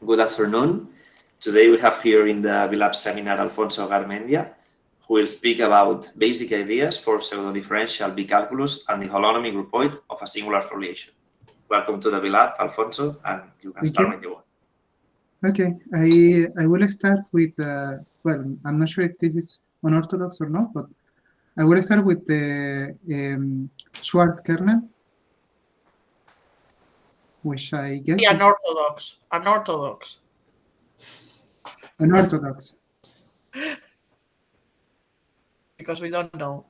Good afternoon. Today we have here in the B-Lab seminar Alfonso Garmendia, who will speak about basic ideas for pseudo-differential B-calculus and the holonomy groupoid of a singular foliation. Welcome to the B-Lab, Alfonso, and you can start when you want. Okay, I will start with, well, I'm not sure if this is unorthodox or not, but I will start with the Schwarz kernel, which I guess is unorthodox. Unorthodox. Because we don't know.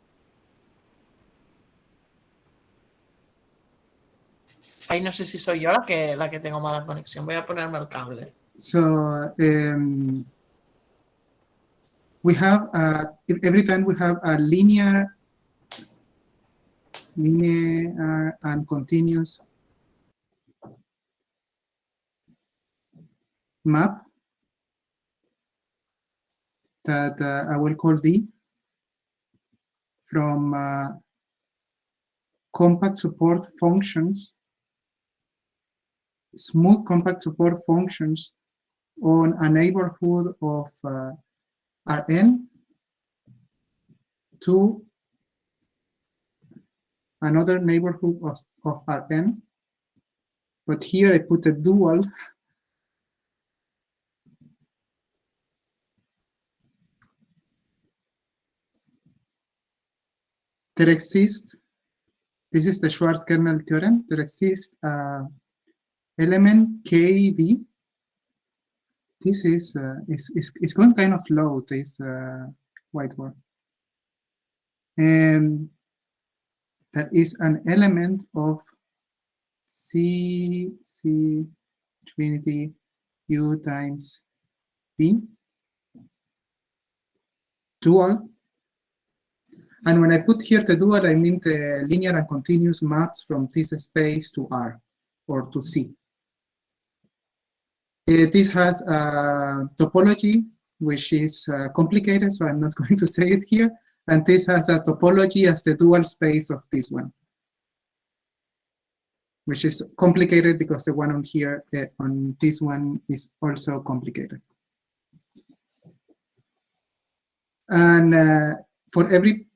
Ahí no sé si soy yo la que tengo mala conexión. Voy a ponerme el cable. So we have every time we have a linear and continuous map that I will call D from compact support functions, smooth compact support functions on a neighborhood of Rn to another neighborhood of Rn. But here I put a dual there exists, this is the Schwarz kernel theorem, there exists element KD. This is going kind of low, this whiteboard. And that is an element of C infinity U times B dual. And when I put here the dual, I mean the linear and continuous maps from this space to R or to C. This has a topology which is complicated, so I'm not going to say it here. And this has a topology as the dual space of this one, which is complicated because the one on here, on this one, is also complicated. And for every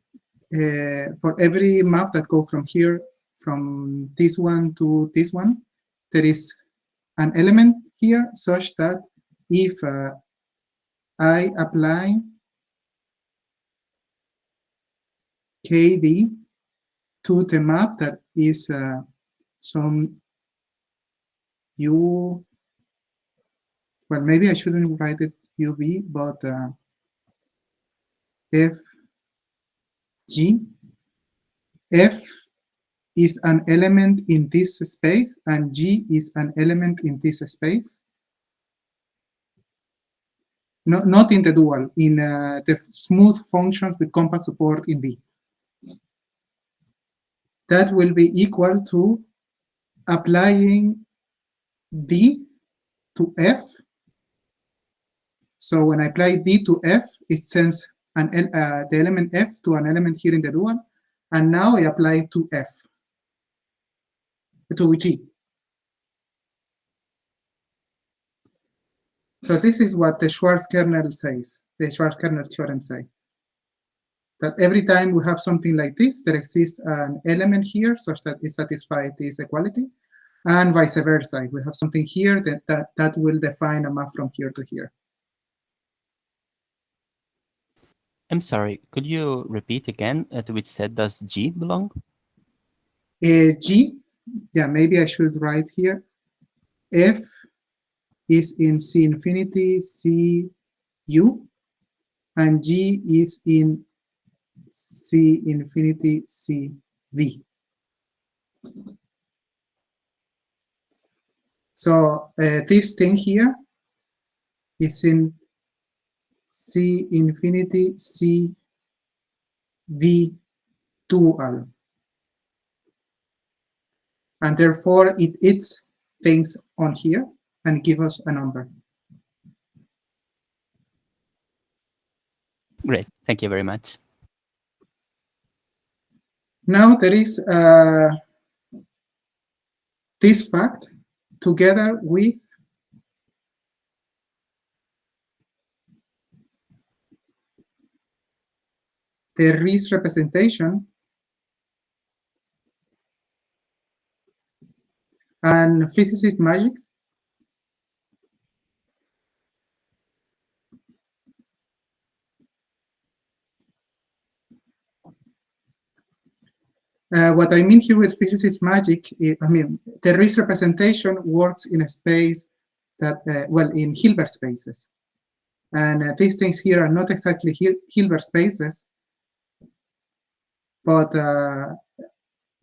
map that goes from here, from this one to this one, there is an element here such that if I apply KD to the map that is some U, well, maybe I shouldn't write it UB, but FG, F is an element in this space and G is an element in this space. No, not in the dual, in the smooth functions with compact support in V. That will be equal to applying D to F. So when I apply D to F, it sends the element F to an element here in the dual. And now I apply to F, to G. So this is what the Schwarz kernel says, the Schwarz kernel theorem says. That every time we have something like this, there exists an element here such that it satisfies this equality, and vice versa. If we have something here, that will define a map from here to here. I'm sorry, could you repeat again to which set does G belong? G, yeah, maybe I should write here. F is in C infinity, C U, and G is in C infinity, C V. So this thing here is in C infinity, C V dual. And therefore it eats things on here and give us a number. Great, thank you very much. Now there is this fact together with the Riesz representation, and physicist magic. What I mean here with physicist magic, I mean, the Riesz representation works in a space that, well, in Hilbert spaces. And these things here are not exactly Hilbert spaces, but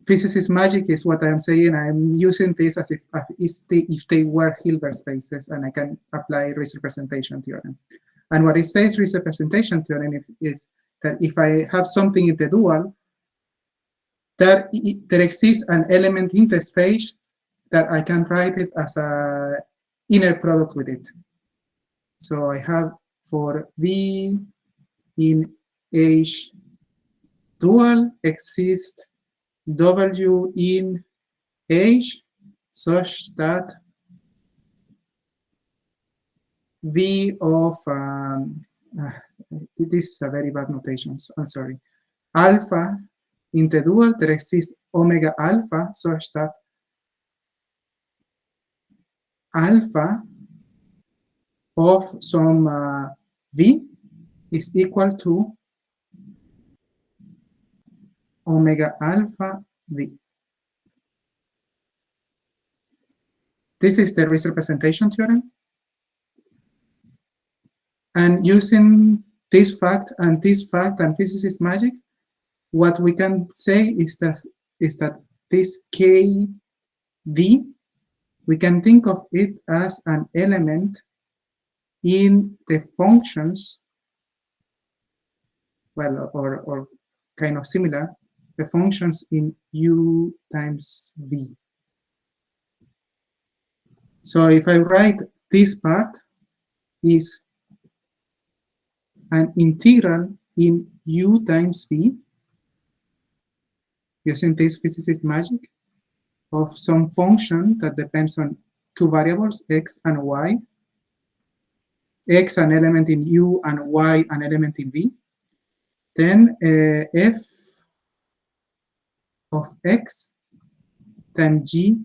physicist magic is what I'm saying. I'm using this as if they were Hilbert spaces, and I can apply Riesz representation theorem. And what it says Riesz representation theorem is that if I have something in the dual, there exists an element in the space that I can write it as a inner product with it. So I have for V in H dual exists W in H such that V of, this is a very bad notation, so I'm sorry, alpha in the dual, there exists omega alpha such that alpha of some V is equal to omega alpha V. This is the Riesz representation theorem. And using this fact and physicist magic, what we can say is that this KD, we can think of it as an element in the functions, well, or kind of similar, the functions in U times V. So if I write this part is an integral in U times V, using this physicist magic, of some function that depends on two variables, x and y, x an element in U and y an element in V, then f of x times g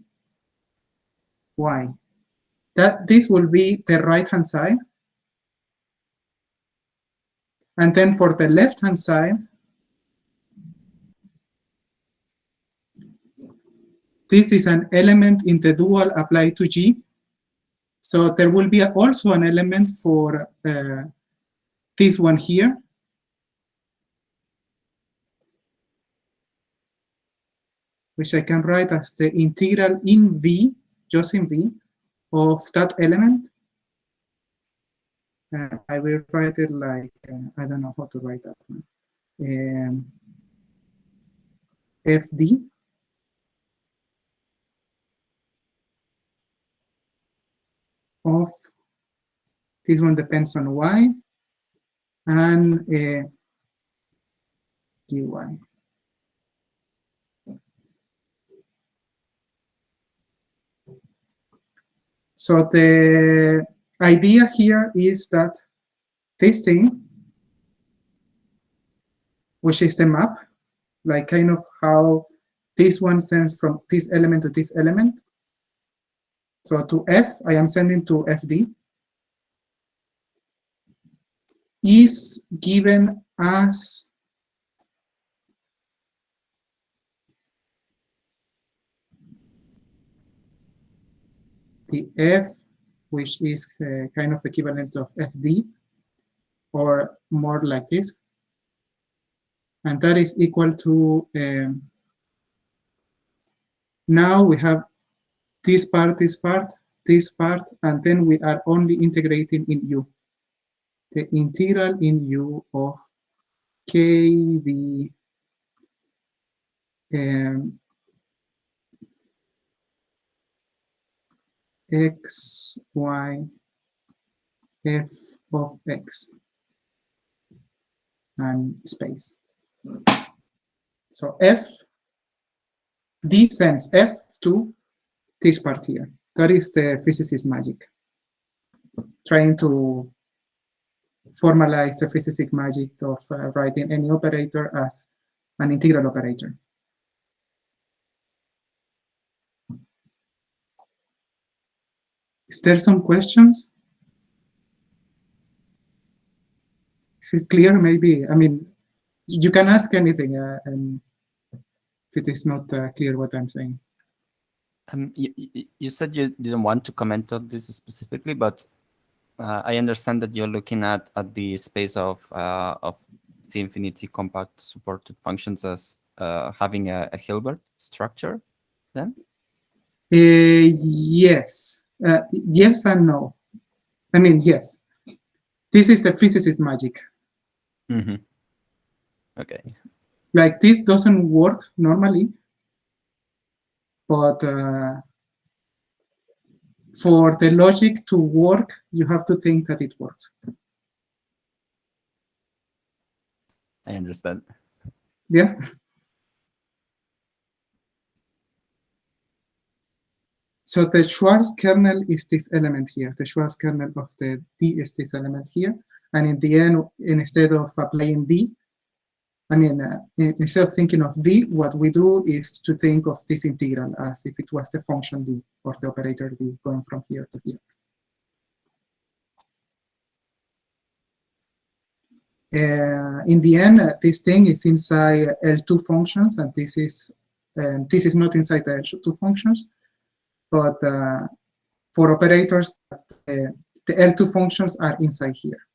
y. This will be the right-hand side. And then for the left-hand side, this is an element in the dual applied to G. So there will be also an element for this one here. Which I can write as the integral in V, just in V, of that element. I will write it like, I don't know how to write that one. FD of, this one depends on Y, and GY. So the idea here is that this thing, which is the map, like kind of how this one sends from this element to this element. So to F, I am sending to FD, is given as the F, which is kind of equivalent of FD, or more like this. And that is equal to, now we have this part, this part, this part, and then we are only integrating in U. The integral in U of KD x, y, f of x, and space. So f, D sends f to this part here. That is the physicist magic. Trying to formalize the physicist magic of writing any operator as an integral operator. Is there some questions? Is it clear? Maybe, I mean, you can ask anything if it is not clear what I'm saying. You said you didn't want to comment on this specifically, but I understand that you're looking at the space of C-infinity compact supported functions as having a Hilbert structure, then? Yes. Yes and no. I mean, yes. This is the physicist magic. Mm-hmm. Okay. Like, this doesn't work normally, but for the logic to work, you have to think that it works. I understand. Yeah. So the Schwarz kernel is this element here. The Schwarz kernel of the D is this element here. And in the end, instead of applying D, I mean, instead of thinking of D, what we do is to think of this integral as if it was the function D or the operator D going from here to here. In the end, this thing is inside L2 functions, and this is not inside the L2 functions, but for operators, the L2 functions are inside here.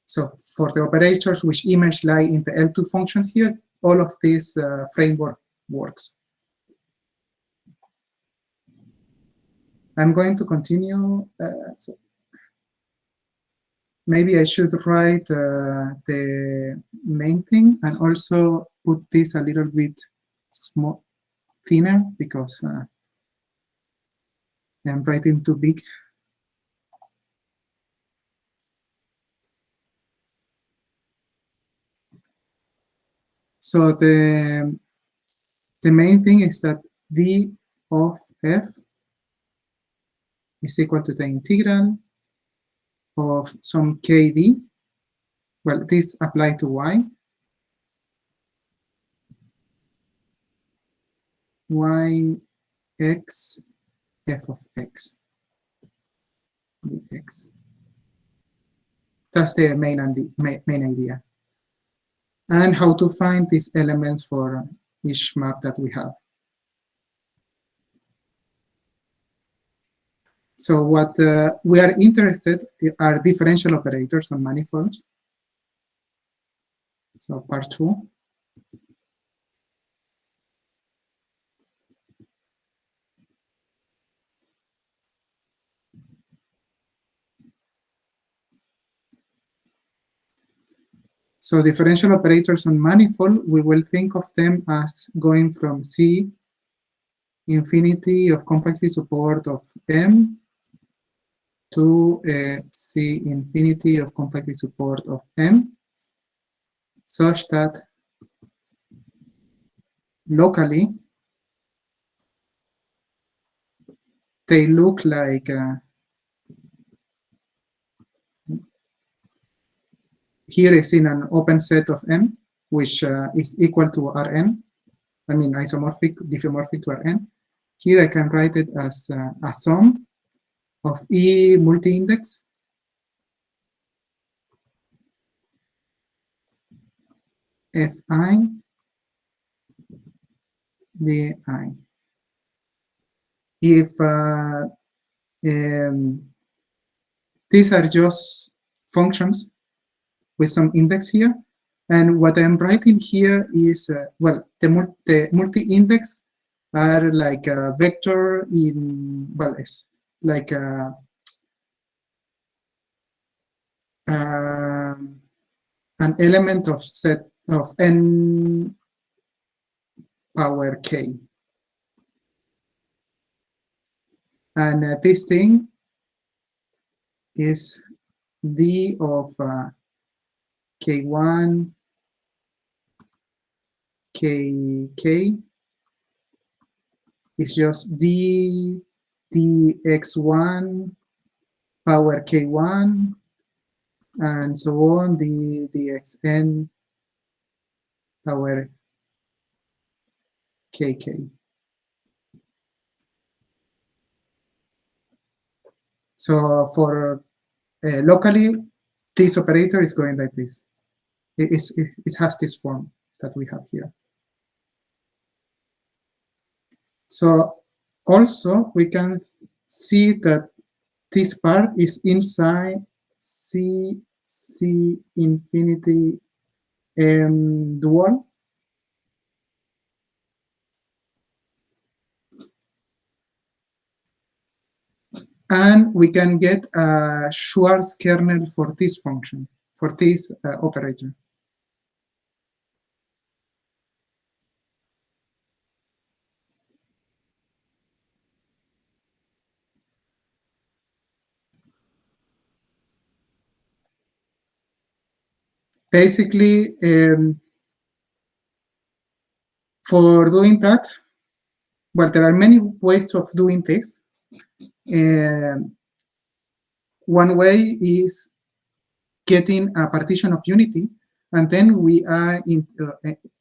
So for the operators which image lie in the L2 function here, all of this framework works. I'm going to continue. So maybe I should write the main thing and also put this a little bit small, thinner, because I'm writing too big. So the main thing is that d of f is equal to the integral of some kd. Well, this applies to y. Y x f of x dx. That's the main idea. And how to find these elements for each map that we have. So what we are interested in are differential operators on manifolds. So part 2. So differential operators on manifold, we will think of them as going from C infinity of compactly support of M to C infinity of compactly support of M, such that locally they look like here is in an open set of M, which is equal to Rn. I mean, isomorphic, diffeomorphic to Rn. Here I can write it as a sum of E multi-index Fi di. If these are just functions with some index here, and what I'm writing here is, well, the multi-index are like a vector in, well, it's like an element of set of n power k. And this thing is d of k1, kk is just d dx1 power k1, and so on, the xn power kk. So for locally, this operator is going like this. It has this form that we have here. So also we can see that this part is inside C infinity dual. And we can get a Schwarz kernel for this function, for this operator. Basically, for doing that, well, there are many ways of doing this. One way is getting a partition of unity, and then we are in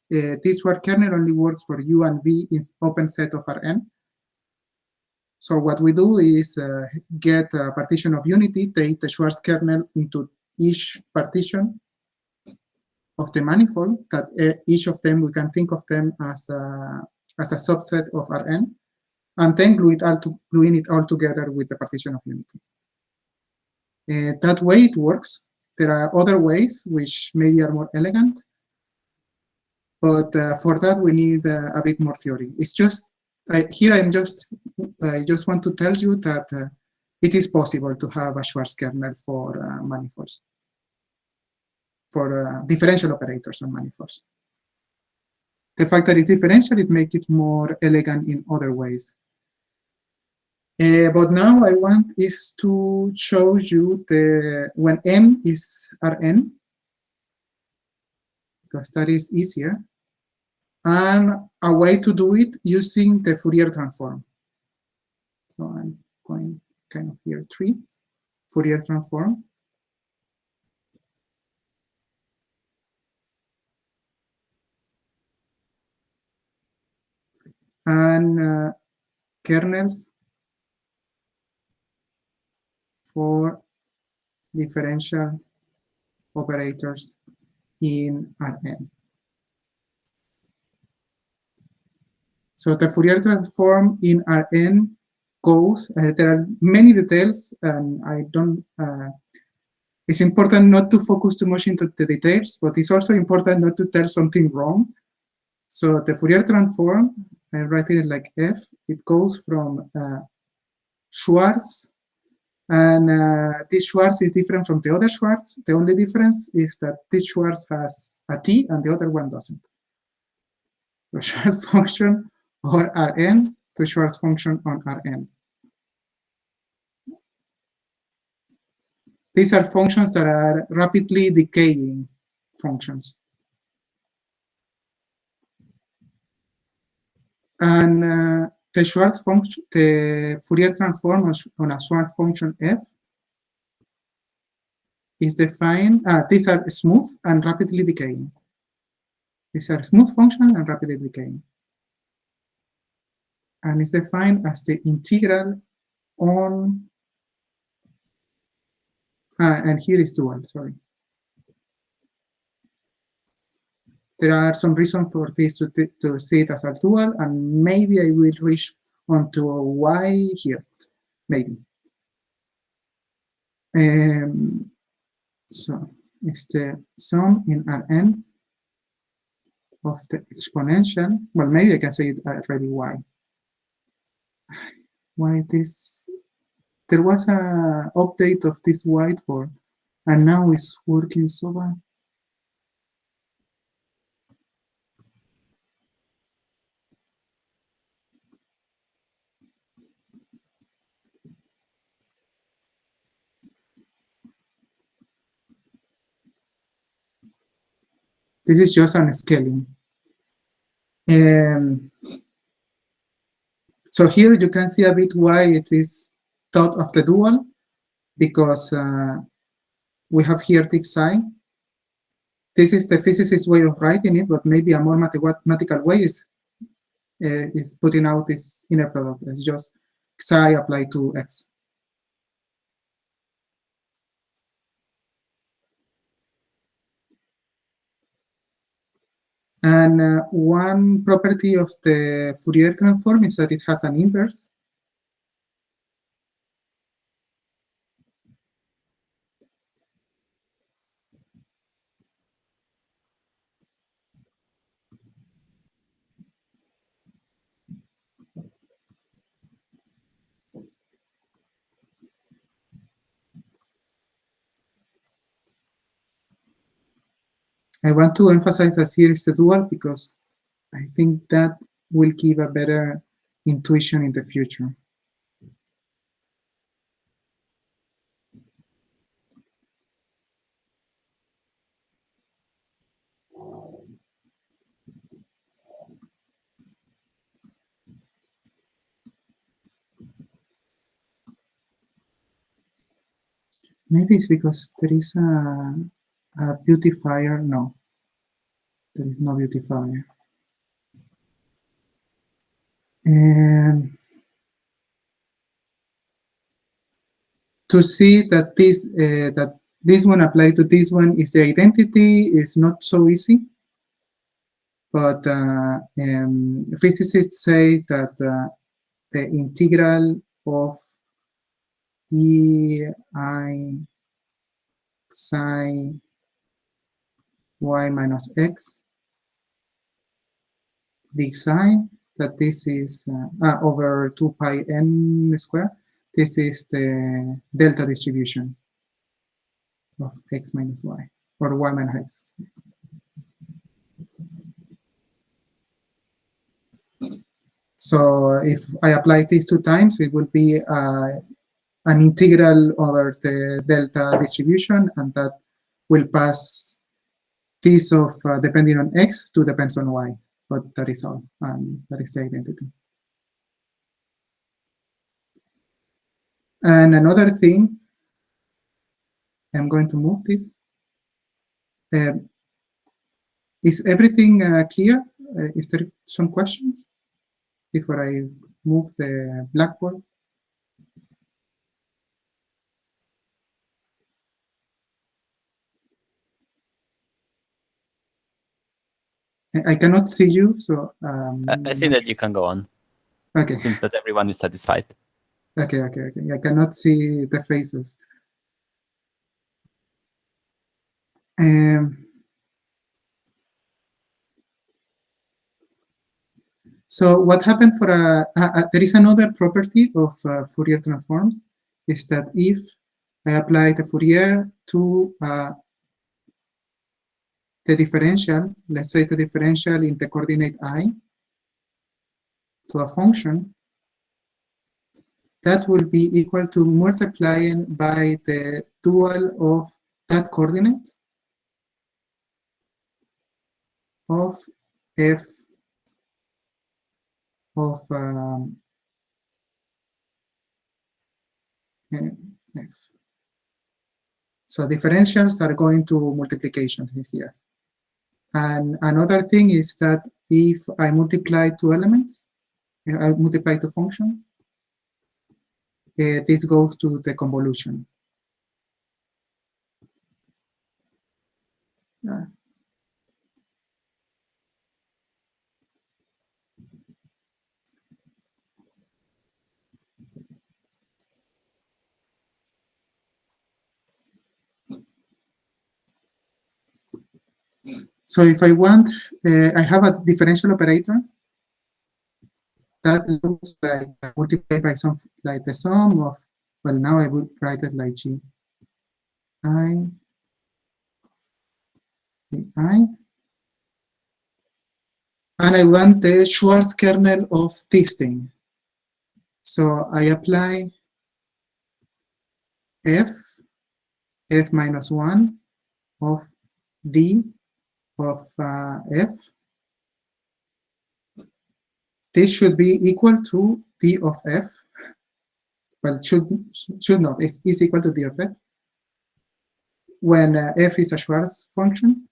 this Schwarz kernel only works for U and V in open set of Rn. So what we do is get a partition of unity, take the Schwarz kernel into each partition of the manifold, that each of them, we can think of them as a subset of Rn, and then gluing it all together with the partition of unity. That way it works. There are other ways which maybe are more elegant, but for that we need a bit more theory. It's just here I just want to tell you that it is possible to have a Schwarz kernel for manifolds, for differential operators on manifolds. The fact that it's differential, it makes it more elegant in other ways. But now I want is to show you when M is Rn, because that is easier, and a way to do it using the Fourier transform. So I'm going kind of here, 3, Fourier transform. And kernels for differential operators in Rn. So the Fourier transform in Rn goes, there are many details, and I don't, it's important not to focus too much into the details, but it's also important not to tell something wrong. So the Fourier transform, I write it like F, it goes from Schwarz, and this Schwarz is different from the other Schwarz. The only difference is that this Schwarz has a T and the other one doesn't. The Schwarz function or Rn to Schwarz function on Rn. These are functions that are rapidly decaying functions. And the Schwarz function, the Fourier transform on a Schwarz function f is defined, these are smooth and rapidly decaying. These are smooth function and rapidly decaying. And it's defined as the integral on, and here is dual, sorry. There are some reasons for this to see it as a dual, and maybe I will reach onto a y here, maybe. So it's the sum in Rn of the exponential. Well, maybe I can say it already y. Why this? There was an update of this whiteboard, and now it's working so bad. This is just an scaling. So here you can see a bit why it is thought of the dual. because we have here this sign. This is the physicist way of writing it, but maybe a more mathematical way is putting out this inner product. It's just psi applied to x. And one property of the Fourier transform is that it has an inverse. I want to emphasize that here is a dual because I think that will give a better intuition in the future. Maybe it's because there is a beautifier. No, there is no beautifier. And to see that this one applied to this one is the identity is not so easy. But physicists say that the integral of ei psi y minus x d psi, that this is over 2 pi n squared. This is the delta distribution of x minus y, or y minus x. So if I apply these 2 times, it will be an integral over the delta distribution, and that will pass this of depending on x to depends on y. But that is all, that is the identity. And another thing, I'm going to move this. Is everything clear? Is there some questions before I move the blackboard? I cannot see you, so I think that you can go on. Okay. Since that everyone is satisfied. Okay. I cannot see the faces. So what happened for there is another property of Fourier transforms, is that if I apply the Fourier to the differential, let's say the differential in the coordinate I, to a function, that will be equal to multiplying by the dual of that coordinate of f of f. So differentials are going to multiplication here. And another thing is that if I multiply 2 elements, I multiply the function, this goes to the convolution. So if I want, I have a differential operator that looks like multiplied by some, like the sum of, well, now I would write it like G I, and I want the Schwarz kernel of this thing. So I apply f minus 1 of d of f. This should be equal to d of f. well, should not, is equal to d of f, when f is a Schwarz function,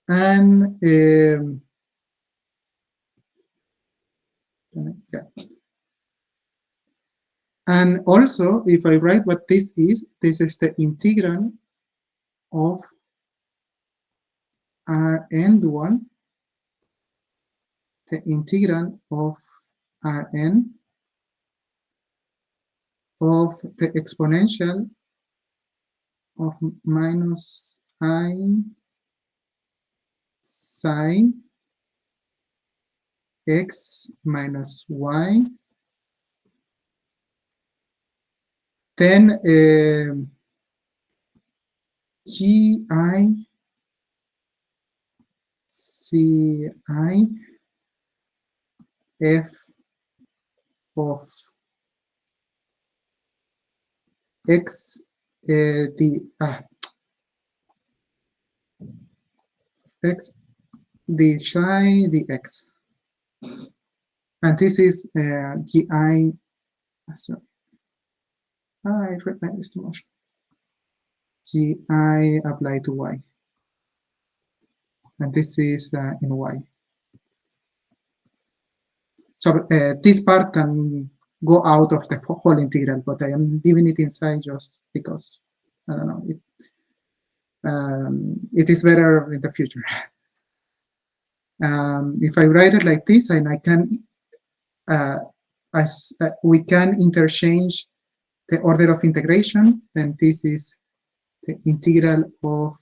and yeah. And also, if I write what this is the integral of Rn dual, the integral of Rn of the exponential of minus I psi x minus y, then gi ci f of x x the psi dx, and this is gi. So I write this too much. Gi applied to y, and this is in y. So this part can go out of the whole integral, but I am leaving it inside just because, I don't know, it is better in the future. If I write it like this, and I can, we can interchange the order of integration, then this is the integral of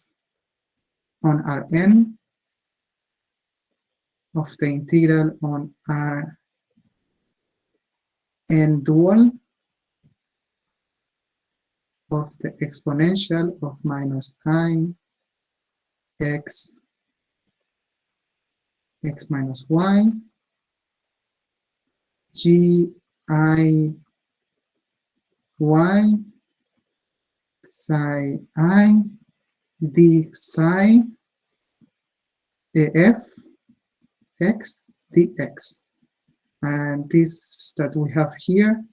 on Rn of the integral on Rn dual of the exponential of minus I x minus y gi y psi I d psi f x dx. And this that we have here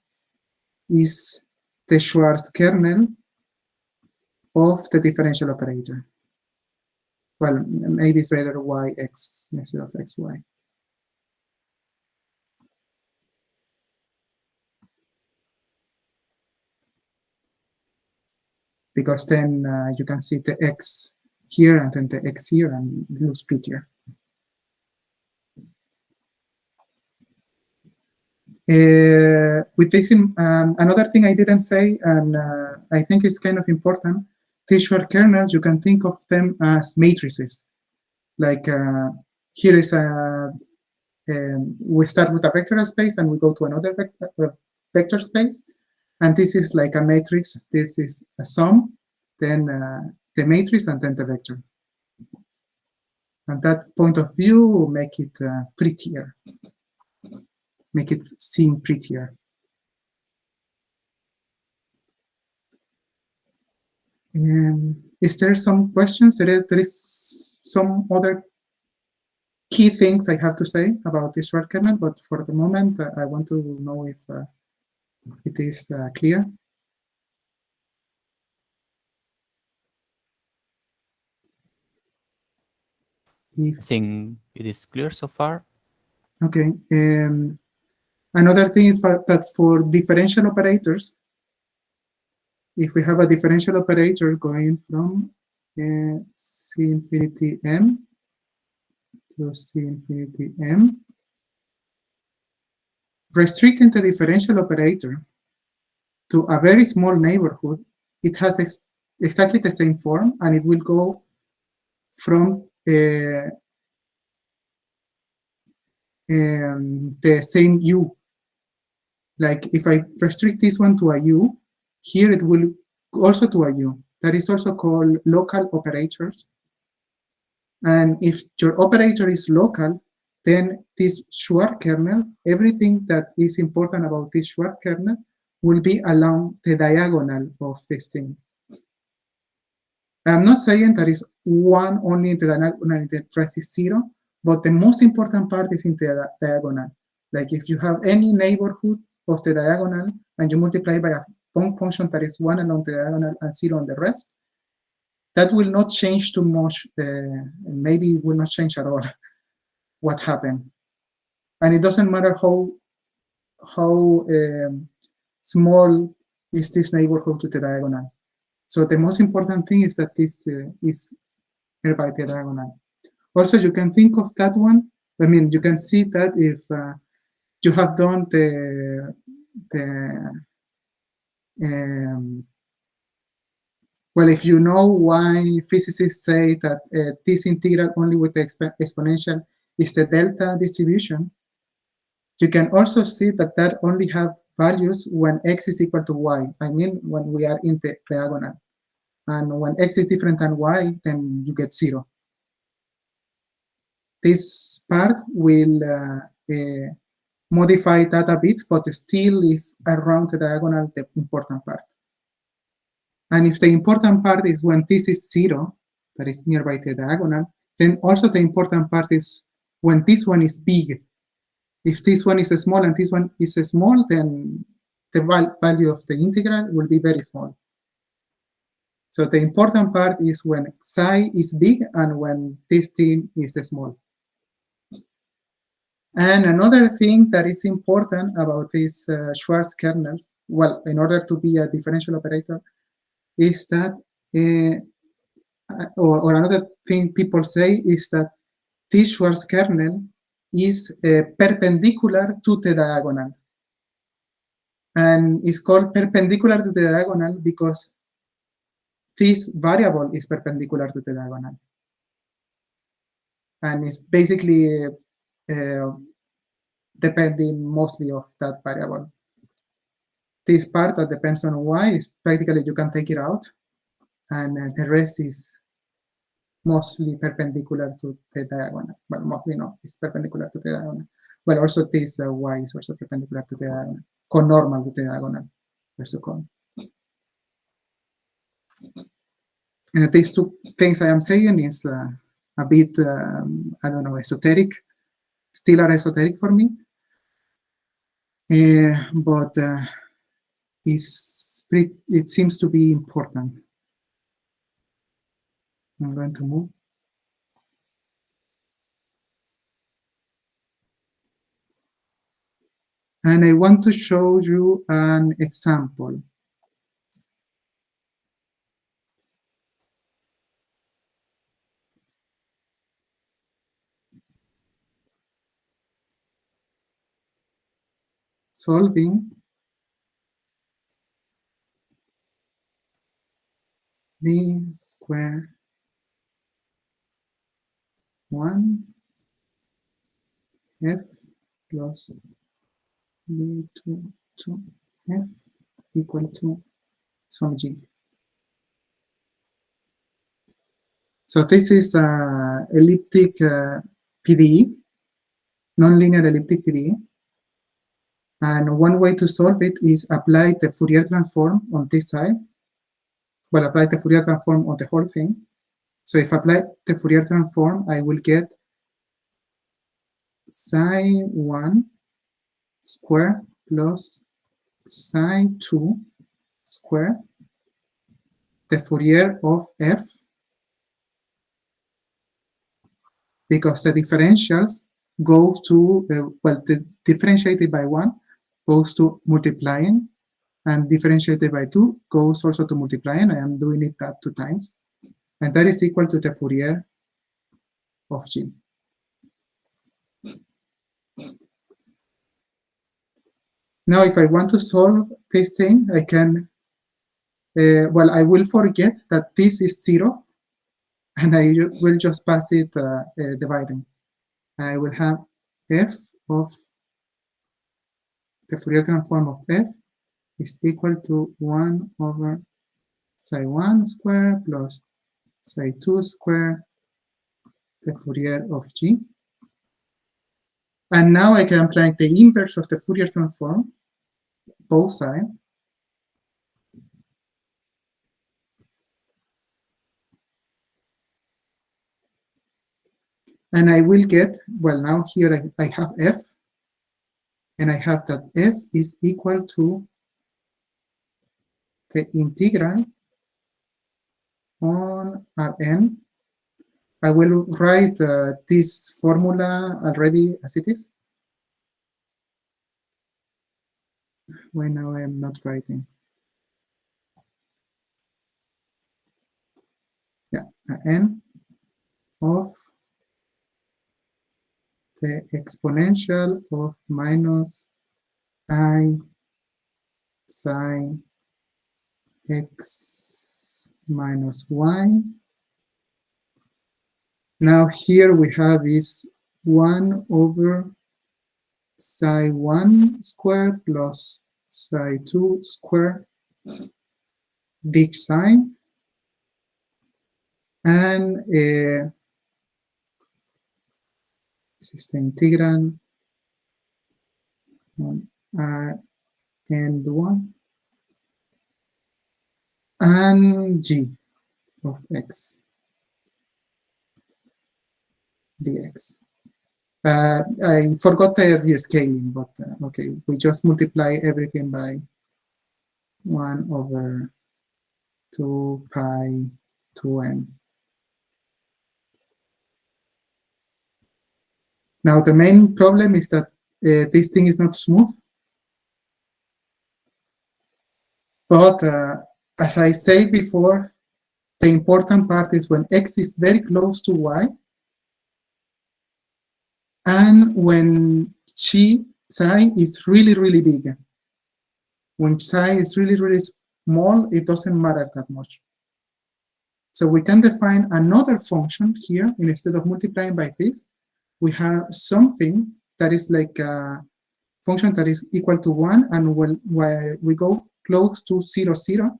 is the Schwarz kernel of the differential operator. Well, maybe it's better yx instead of xy. Because then you can see the x here and then the x here, and it looks prettier. With this, another thing I didn't say, and I think is kind of important, these Schwarz kernels, you can think of them as matrices. Like here is we start with a vector space and we go to another vector space, and this is like a matrix. This is a sum, then the matrix, and then the vector. And that point of view make it prettier. Make it seem prettier. Is there some questions? There is some other key things I have to say about this Schwarz kernel, but for the moment, I want to know if it is clear. I think it is clear so far. Okay. Another thing is that for differential operators, if we have a differential operator going from C infinity M to C infinity M, restricting the differential operator to a very small neighborhood, it has exactly the same form, and it will go from the same U. Like if I restrict this one to a U, here it will also to a U. That is also called local operators. And if your operator is local, then this Schwarz kernel, everything that is important about this Schwarz kernel will be along the diagonal of this thing. I'm not saying that is one only in the diagonal and the rest is zero, but the most important part is in the diagonal. Like if you have any neighborhood of the diagonal and you multiply by a function that is 1 along the diagonal and 0 on the rest, that will not change too much, maybe it will not change at all what happened. And it doesn't matter how small is this neighborhood to the diagonal. So the most important thing is that this is nearby the diagonal. Also, you can think of that one. I mean, you can see that if you have done well, if you know why physicists say that this integral only with the exponential is the delta distribution, you can also see that that only have values when x is equal to y. I mean, when we are in the diagonal. And when x is different than y, then you get 0. This part will modify that a bit, but still is around the diagonal the important part. And if the important part is when this is 0, that is nearby the diagonal, then also the important part is when this one is big. If this one is small and this one is small, then the value of the integral will be very small. So the important part is when psi is big and when this thing is small. And another thing that is important about these Schwarz kernels, well, in order to be a differential operator, is that, or another thing people say is that this Schwarz kernel is perpendicular to the diagonal. And it's called perpendicular to the diagonal because this variable is perpendicular to the diagonal. And it's basically depending mostly of that variable. This part that depends on y is practically you can take it out, and the rest is mostly perpendicular to the diagonal. Well, mostly no, it's perpendicular to the diagonal. Well, also this y is also perpendicular to the diagonal, conormal to the diagonal, also called. These two things I am saying is a bit, I don't know, esoteric, still are esoteric for me, but it seems to be important. I'm going to move. And I want to show you an example. Solving b square 1 f plus d2 f equal to some g. So this is elliptic PDE, nonlinear elliptic PDE. And one way to solve it is apply the Fourier transform on this side. Well, apply the Fourier transform on the whole thing. So if I apply the Fourier transform, I will get psi 1 square plus psi 2 square, the Fourier of f, because the differentials go to, well, the differentiated by 1 goes to multiplying, and differentiated by 2 goes also to multiplying. I am doing it that 2 times. And that is equal to the Fourier of g. Now, if I want to solve this thing, I can, well, I will forget that this is 0, and I will just pass it dividing. I will have f of the Fourier transform of f is equal to 1 over psi 1 square plus psi 2 square, the Fourier of g. And now I can apply the inverse of the Fourier transform, both sides. And I will get, well, now here I have f. and I have that f is equal to the integral on Rn. I will write this formula already as it is. Why now I am not writing? Yeah, Rn of the exponential of minus I psi x minus y. Now here we have is 1 over psi 1 squared plus psi 2 squared d psi, and this is the integral on R and 1 and g of x dx. I forgot the rescaling, but okay, we just multiply everything by 1 over 2 pi 2n. Now the main problem is that this thing is not smooth. But as I said before, the important part is when x is very close to y, and when psi is really, really big. When psi is really, really small, it doesn't matter that much. So we can define another function here. Instead of multiplying by this, we have something that is like a function that is equal to 1, and when we go close to 0, 0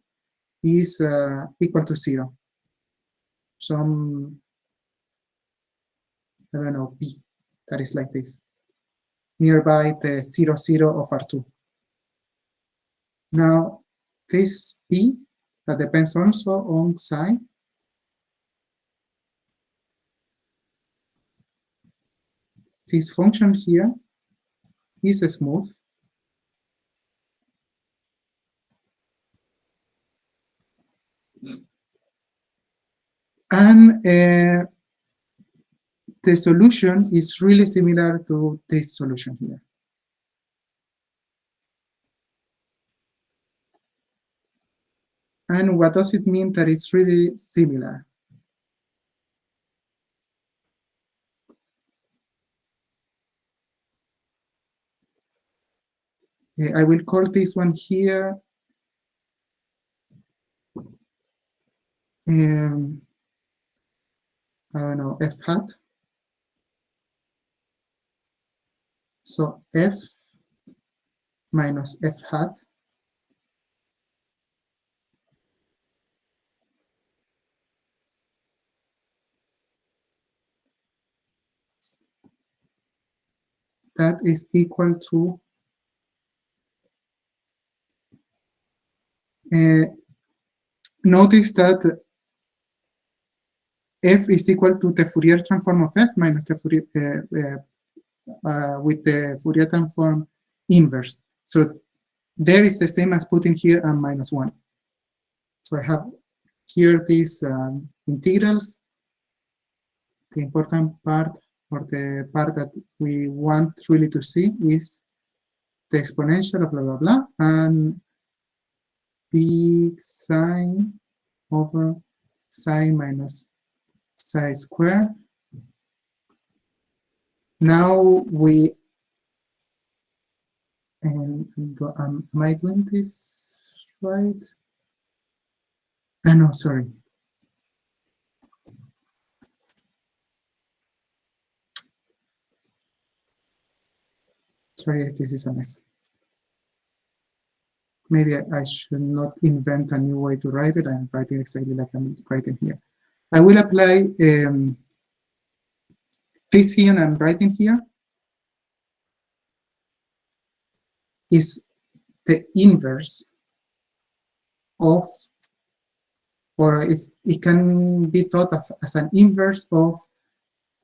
is equal to 0. Some, I don't know, p that is like this, nearby the 0, 0 of R2. Now, this p that depends also on psi this function here is smooth. And the solution is really similar to this solution here. And what does it mean that it's really similar? I will call this one here I don't know, f hat. So f minus f hat that is equal to notice that f is equal to the Fourier transform of f minus the Fourier with the Fourier transform inverse. So there is the same as putting here a minus 1. So I have here these integrals. The important part, or the part that we want really to see, is the exponential of blah, blah, blah, and b psi over psi minus psi squared. Now we, and am I doing this right? No, sorry. Sorry, this is a mess. Maybe I should not invent a new way to write it. I'm writing exactly like I'm writing here. I will apply this here, and I'm writing here is the inverse of, or it can be thought of as an inverse of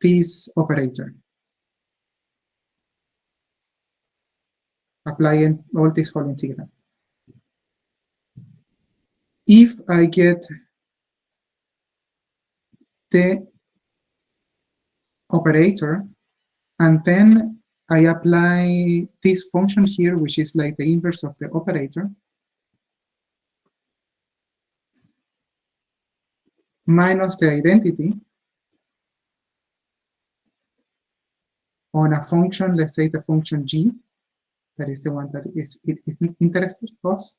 this operator. applying all this whole integral. If I get the operator, and then I apply this function here, which is like the inverse of the operator, minus the identity on a function, let's say the function g, that is the one that is interested us,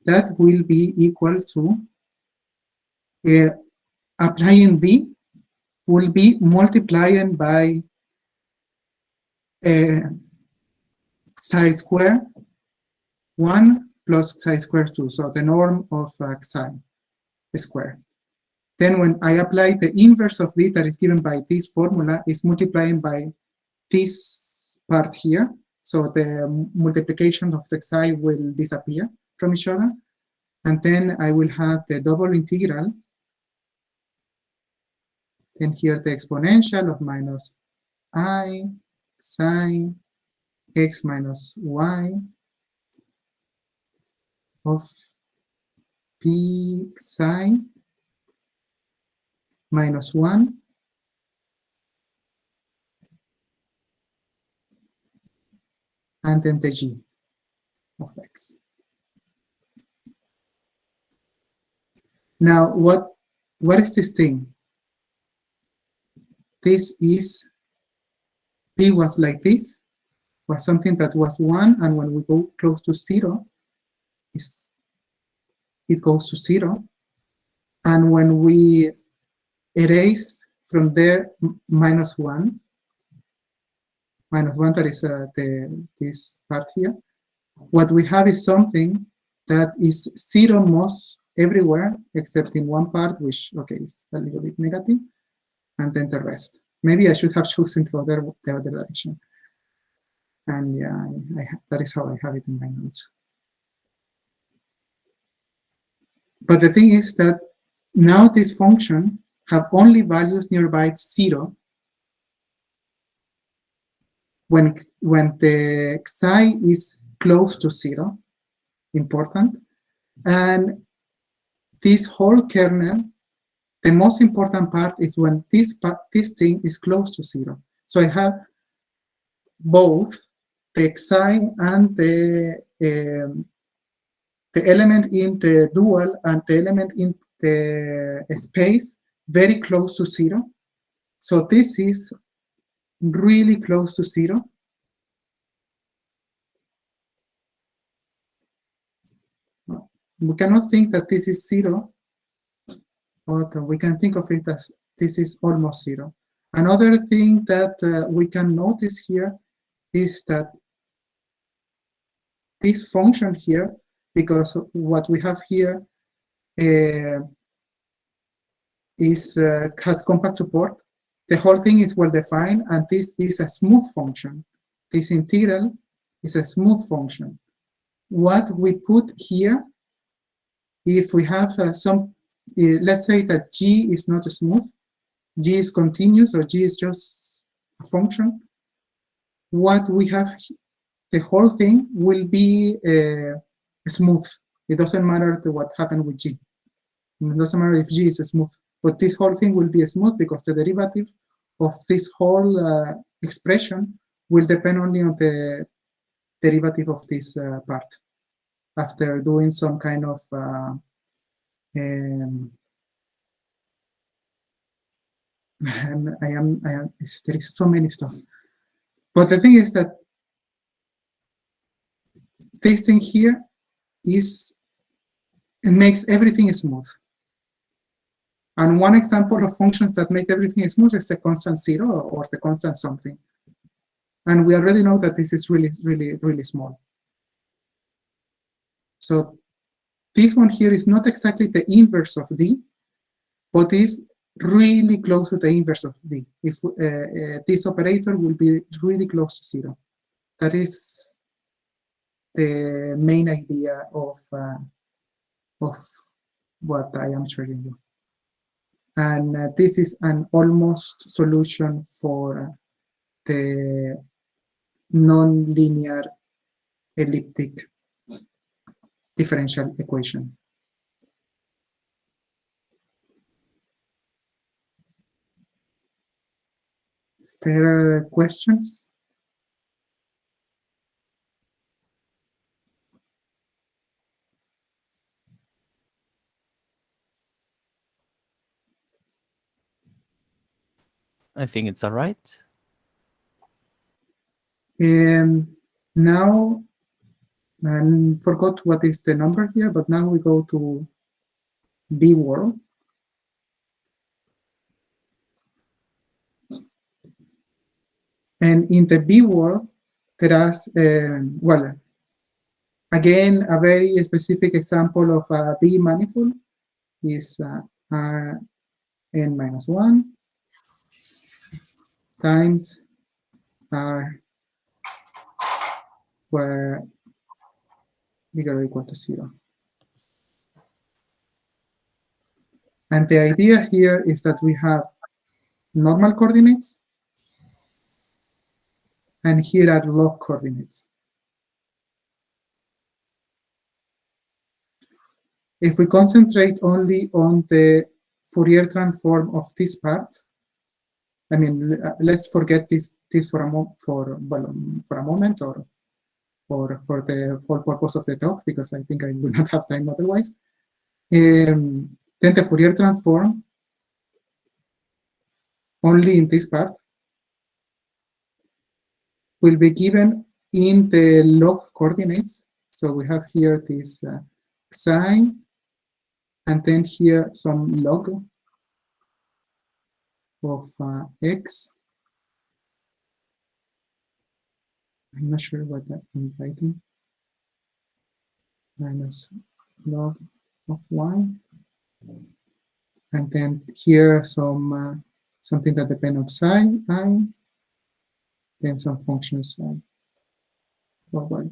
that will be equal to applying b will be multiplying by psi square 1 plus psi square 2, so the norm of psi square. Then when I apply the inverse of d that is given by this formula is multiplying by this part here, so the multiplication of the psi will disappear from each other, and then I will have the double integral, then here the exponential of minus I psi x minus y of p psi minus 1 and then the g of x. Now, what is this thing? This is, p was like this, was something that was 1, and when we go close to 0, it goes to 0. And when we erase from there minus 1, that is this part here, what we have is something that is 0 most everywhere except in one part, which, okay, is a little bit negative, and then the rest. Maybe I should have chosen the other direction. And yeah, that is how I have it in my notes. But the thing is that now this function have only values nearby 0 when the psi is close to 0, important, and this whole kernel, the most important part is when this thing is close to 0. So I have both the psi and the element in the dual and the element in the space very close to 0. So this is really close to 0. We cannot think that this is 0, but we can think of it as this is almost 0. Another thing that we can notice here is that this function here, because what we have here has compact support, the whole thing is well defined, and this is a smooth function. This integral is a smooth function. What we put here, if we have let's say that g is not smooth, g is continuous, or g is just a function, what we have, the whole thing will be smooth. It doesn't matter what happened with g. It doesn't matter if g is smooth, but this whole thing will be smooth because the derivative of this whole expression will depend only on the derivative of this part after doing some kind of there is so many stuff. But the thing is that this thing here it makes everything smooth. And one example of functions that make everything smooth is the constant 0 or the constant something. And we already know that this is really, really, really small. So this one here is not exactly the inverse of d, but is really close to the inverse of d. If this operator will be really close to 0. That is the main idea of what I am showing you. And this is an almost solution for the non-linear elliptic differential equation. Is there questions? I think it's all right. Now, I forgot what is the number here, but now we go to B world. And in the B world, there is, well, again, a very specific example of a B manifold is Rn minus 1 times R where bigger or equal to 0. And the idea here is that we have normal coordinates, and here are log coordinates. If we concentrate only on the Fourier transform of this part, I mean, let's forget this for a moment, or for the whole purpose of the talk, because I think I will not have time otherwise. Then the Fourier transform only in this part will be given in the log coordinates. So we have here this psi, and then here some log of x. I'm not sure what that I'm writing. Minus log of y. And then here some something that depends on psi I, then some functions for y.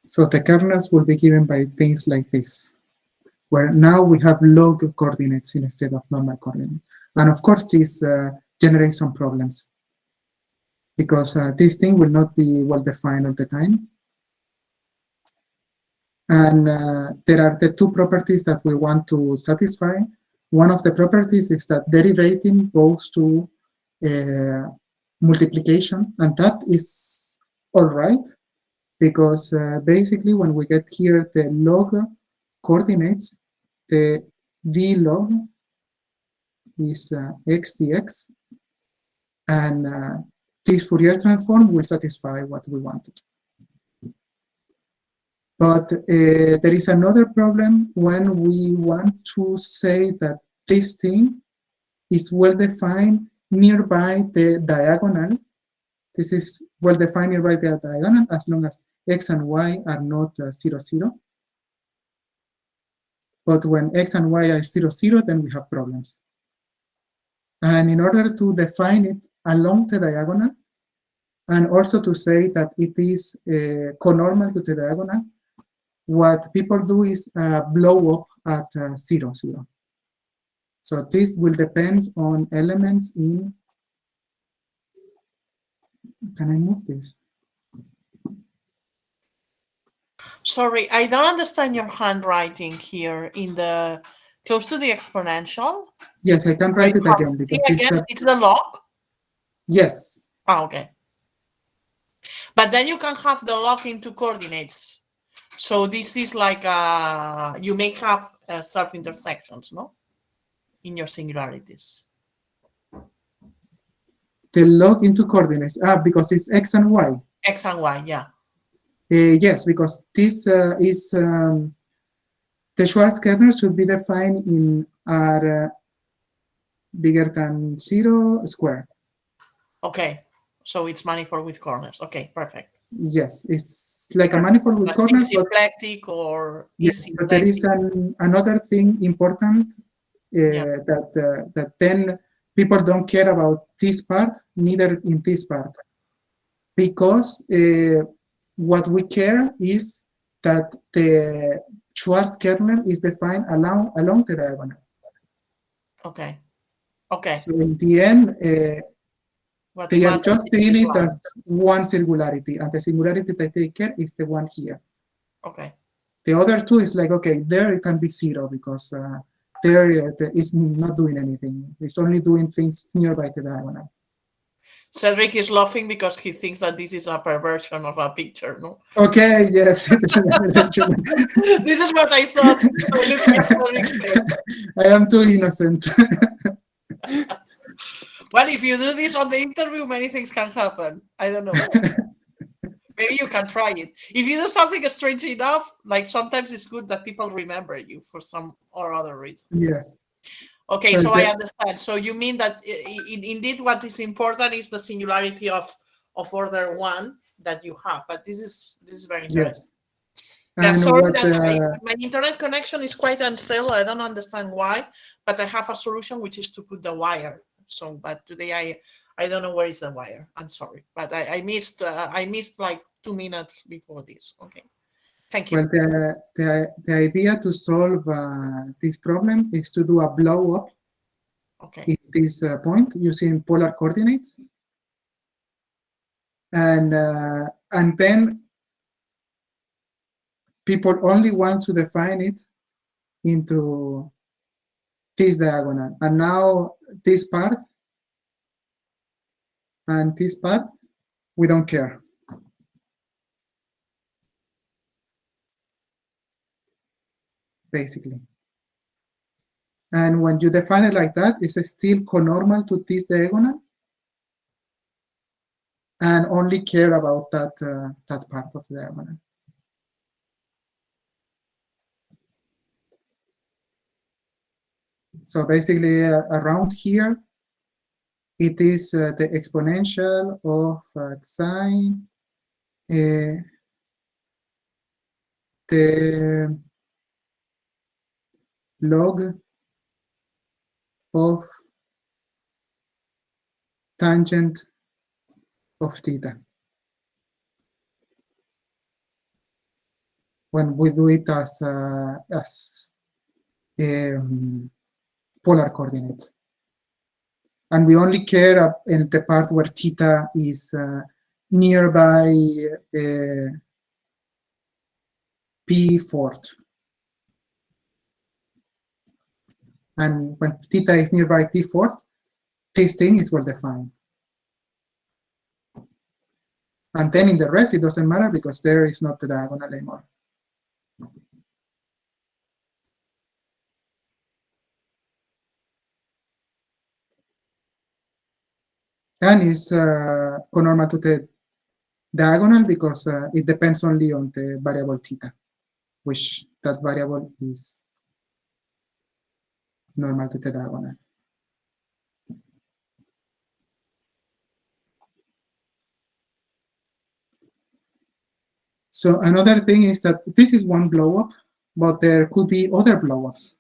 So the kernels will be given by things like this, where now we have log coordinates instead of normal coordinates. And of course, this generates some problems, because this thing will not be well defined all the time. And there are the two properties that we want to satisfy. One of the properties is that derivating goes to multiplication, and that is all right, because basically when we get here the log coordinates, the d log is x dx, and this Fourier transform will satisfy what we wanted. But there is another problem when we want to say that this thing is well defined nearby the diagonal. This is well defined nearby the diagonal as long as x and y are not 0, 0. But when x and y are 0, 0, then we have problems. And in order to define it along the diagonal, and also to say that it is conormal to the diagonal, what people do is blow up at 0, 0. So this will depend on elements in, can I move this? Sorry, I don't understand your handwriting here in the close to the exponential. Yes, I can write it again because it's the log. Yes. Ah, okay. But then you can have the log into coordinates. So this is like you may have self-intersections, no? In your singularities. The log into coordinates, because it's x and y. X and y, yeah. Yes, because this is the Schwarz kernel should be defined in R bigger than 0 square. Okay, so it's manifold with corners. Okay, perfect. Yes, it's like a manifold with corners. Symplectic or yes, but there is another thing important that then people don't care about this part, neither in this part, because what we care is that the Schwarz kernel is defined along the diagonal. Okay. Okay. So in the end, What they are matters just is seeing this it line. as one singularity, and the singularity that they care is the one here. Okay. The other two is like, okay, there it can be zero because there it's not doing anything. It's only doing things nearby the diagonal. Cedric is laughing because he thinks that this is a perversion of a picture, no? Okay, yes. This is what I thought looking at Cedric's face. I am too innocent. Well, if you do this on the interview, many things can happen. I don't know. Maybe you can try it. If you do something strange enough, like sometimes it's good that people remember you for some or other reason. Yes. Okay, Well, so I understand. So you mean that indeed what is important is the singularity of order one that you have, but this is very interesting. Yes. Yeah, And sorry what, that my internet connection is quite unstable. I don't understand why, but I have a solution, which is to put the wire. So, but today I don't know where is the wire. I'm sorry, but I missed like 2 minutes before this. Okay, thank you. well, the idea to solve this problem is to do a blow up Okay. at this point using polar coordinates, and then people only want to define it into this diagonal, and now this part and this part we don't care. Basically. And when you define it like that, it's still conormal to this diagonal and only care about that, that part of the diagonal. So basically around here, it is the exponential of psi, the log of tangent of theta. When we do it as polar coordinates. And we only care in the part where theta is nearby p4. And when theta is nearby p4, this thing is well defined. And then in the rest, it doesn't matter because there is not the diagonal anymore. And it's conormal to the diagonal because it depends only on the variable theta, which that variable is normal to the diagonal. So another thing is that this is one blow-up, but there could be other blow-ups.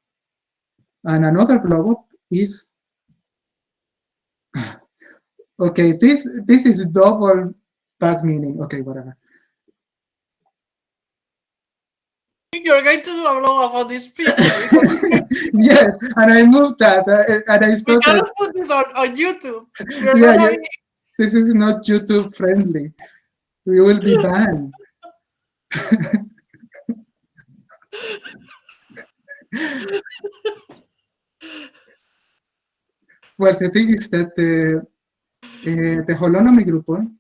And another blow-up is, okay, this is double bad meaning. Okay, whatever. You're going to do a blow up on this picture. Yes, and I moved that, and I saw We that. cannot put this on YouTube. We're Yeah, not yeah, having... this is not YouTube friendly. We will be banned. Well, the thing is that the holonomy groupoid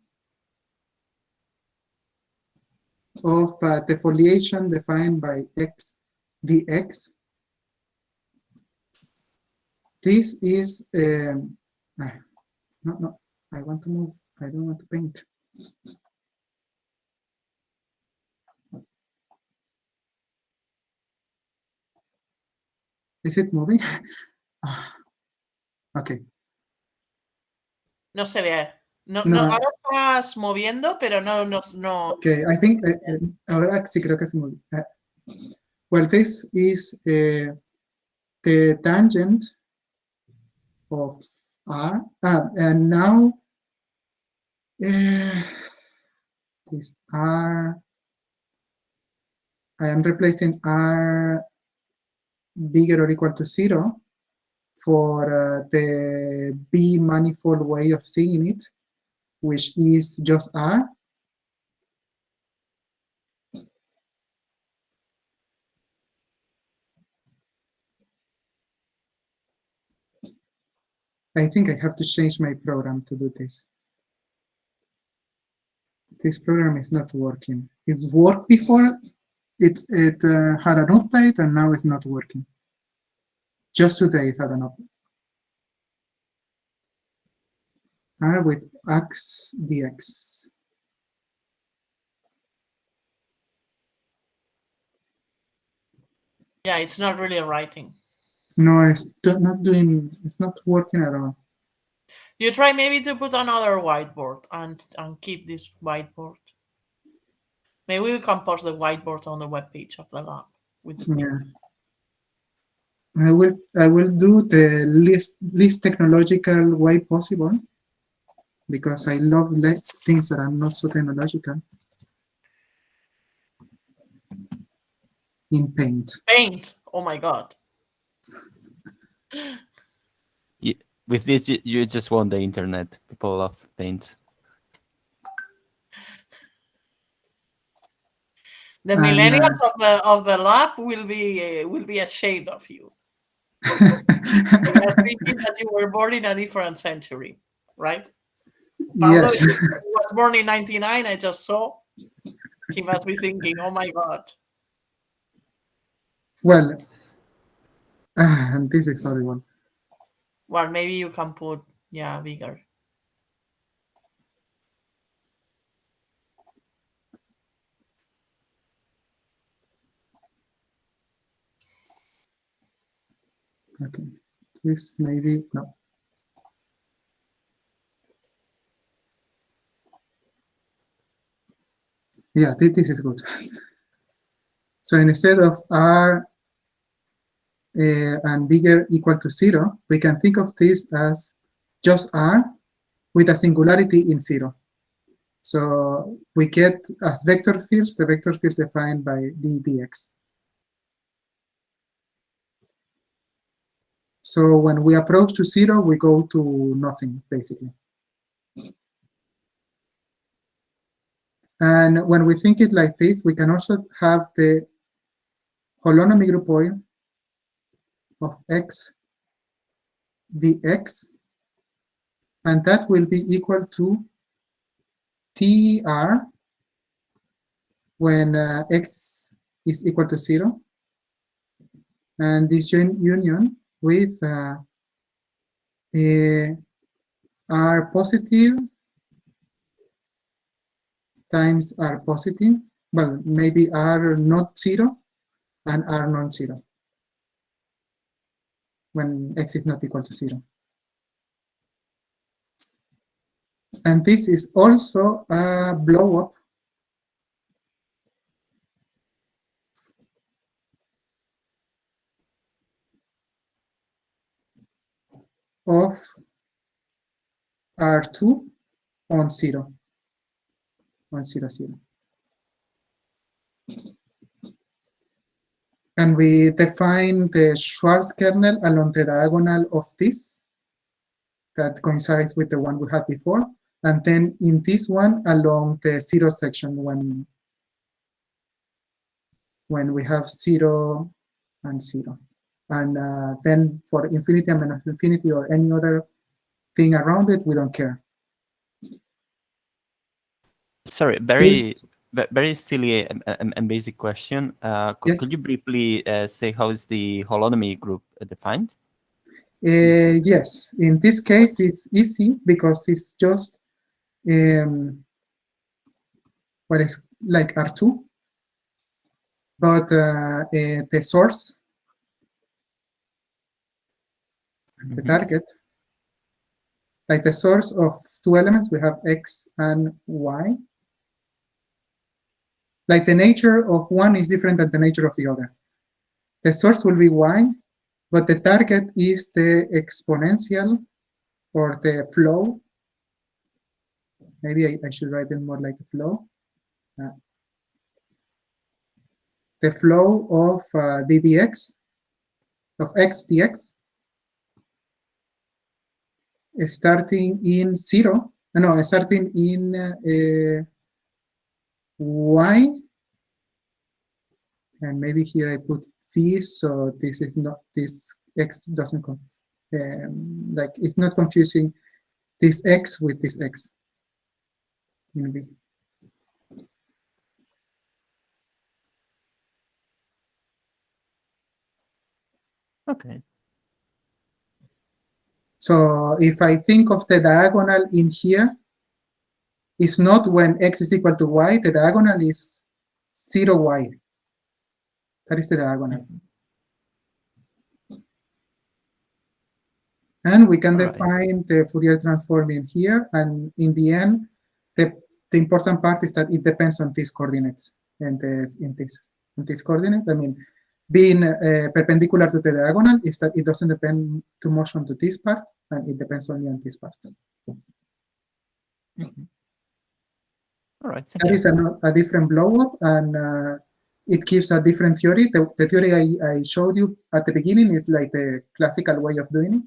of the foliation defined by x dx, this is no, I want to move. I don't want to paint. Is it moving? Okay. No se ve. No, No. ahora estás moviendo, pero no. Okay, I think ahora sí creo que se movió. Well, this is the tangent of R, and now this R, I am replacing R bigger or equal to 0 for the B manifold way of seeing it, which is just R. I think I have to change my program to do this. This program is not working. It's worked before. It had an update and now it's not working. Just today it had an update. R with X dx. Yeah, it's not really writing. No, it's not doing. It's not working at all. You try maybe to put another whiteboard and keep this whiteboard. Maybe we can post the whiteboard on the webpage of the lab. Yeah. I will do the least technological way possible because I love things that are not so technological. In Paint. Paint. Oh my god. With this, you just won the internet. People love Paint. The millennials of the lab will be ashamed of you. They are thinking that you were born in a different century, right? Pablo Yes. was born in 99. I just saw. He must be thinking, "Oh my god." Well, and this is horrible. Well, maybe you can put bigger. Okay, this maybe no. Yeah, this is good. So instead of R and bigger equal to 0, we can think of this as just R with a singularity in 0. So we get as vector fields, the vector fields defined by d dx. So when we approach to 0, we go to nothing, basically. And when we think it like this, we can also have the holonomy groupoid of x dx, and that will be equal to TR when x is equal to 0, and this union with R positive times R positive, well, maybe R not 0 and R non-zero when x is not equal to 0. And this is also a blow-up of R2 on 0, on 0, 0. And we define the Schwarz kernel along the diagonal of this that coincides with the one we had before. And then in this one along the 0 section when we have 0 and 0. And then for infinity and minus infinity or any other thing around it, we don't care. Sorry, very silly and basic question. Yes. Could you briefly say how is the holonomy group defined? Yes, in this case, it's easy because it's just what is like R2, but the source, the target, like the source of two elements, we have X and Y. Like the nature of one is different than the nature of the other. The source will be Y, but the target is the exponential or the flow. Maybe I should write it more like a flow. The flow of ddx, of x dx, starting in 0, no, starting in y, and maybe here I put v, so this is not, this x doesn't, like, it's not confusing this x with this x in v. Okay. So if I think of the diagonal in here, it's not when x is equal to y, the diagonal is 0y. That is the diagonal. And we can define the Fourier transform in here, and in the end, the important part is that it depends on these coordinates, and in this coordinate, I mean, being perpendicular to the diagonal is that it doesn't depend too much on this part, and it depends only on this part. All right. That is a different blow-up, and it gives a different theory. The theory I showed you at the beginning is like the classical way of doing it.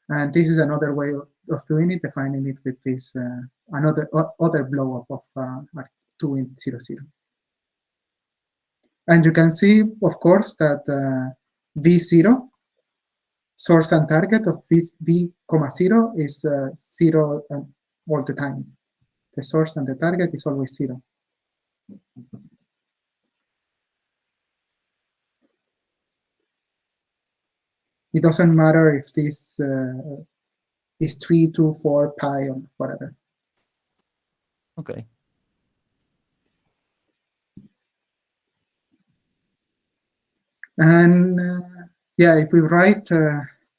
And this is another way of doing it, defining it with this other blow-up of 2 in 0, 0. And you can see, of course, that V0, source and target of V, 0 is 0 all the time. The source and the target is always 0. It doesn't matter if this is 3, 2, 4, pi, or whatever. Okay. And yeah, if we write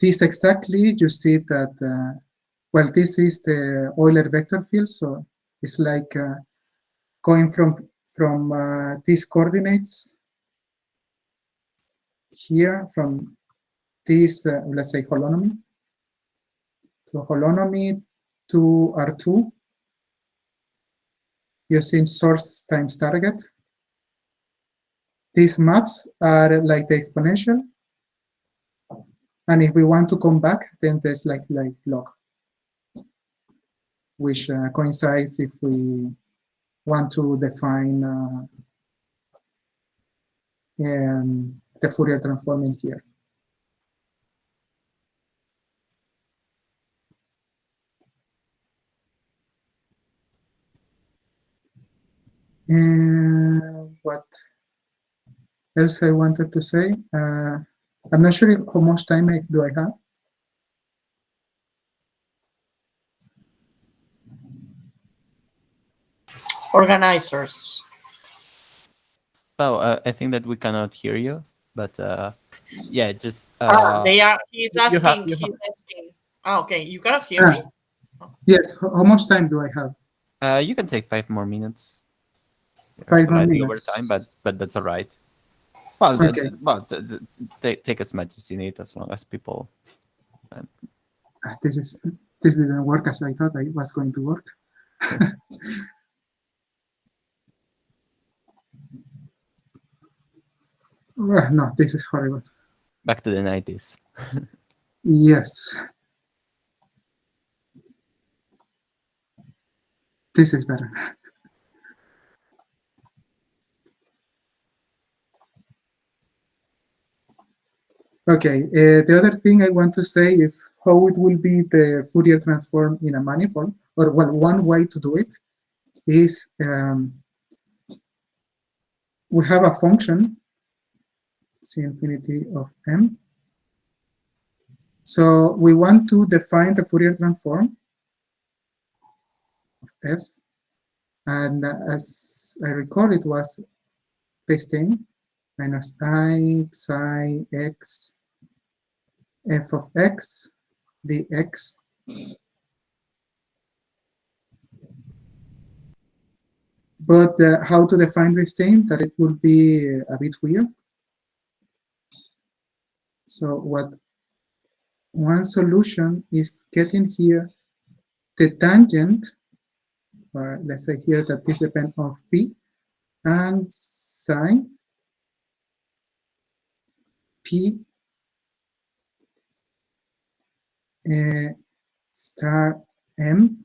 this exactly, you see that, well, this is the Euler vector field. So it's like going from these coordinates here, from this, let's say, holonomy, to R2, using source times target. These maps are like the exponential. And if we want to come back, then there's like log, which coincides if we want to define the Fourier transform in here. And what else I wanted to say? I'm not sure how much time do I have. Organizers. Well, I think that we cannot hear you, but yeah, just They are. He's asking. you have, He's asking. Oh, okay, you cannot hear me. Yes. How much time do I have? you can take 5 more minutes. 5 more Slightly minutes. over time, but that's all right. Well, Okay. take as much as you need, as long as people. This didn't work as I thought it was going to work. No, this is horrible. Back to the 90s. Yes. This is better. Okay, the other thing I want to say is how it will be the Fourier transform in a manifold, or well, one way to do it is we have a function, C infinity of m. So we want to define the Fourier transform of f, and as I recall, it was this thing, minus I psi x f of x dx. But how to define this thing, that it will be a bit weird. So what one solution is getting here the tangent, or let's say here that this depends of p, and sine p star m.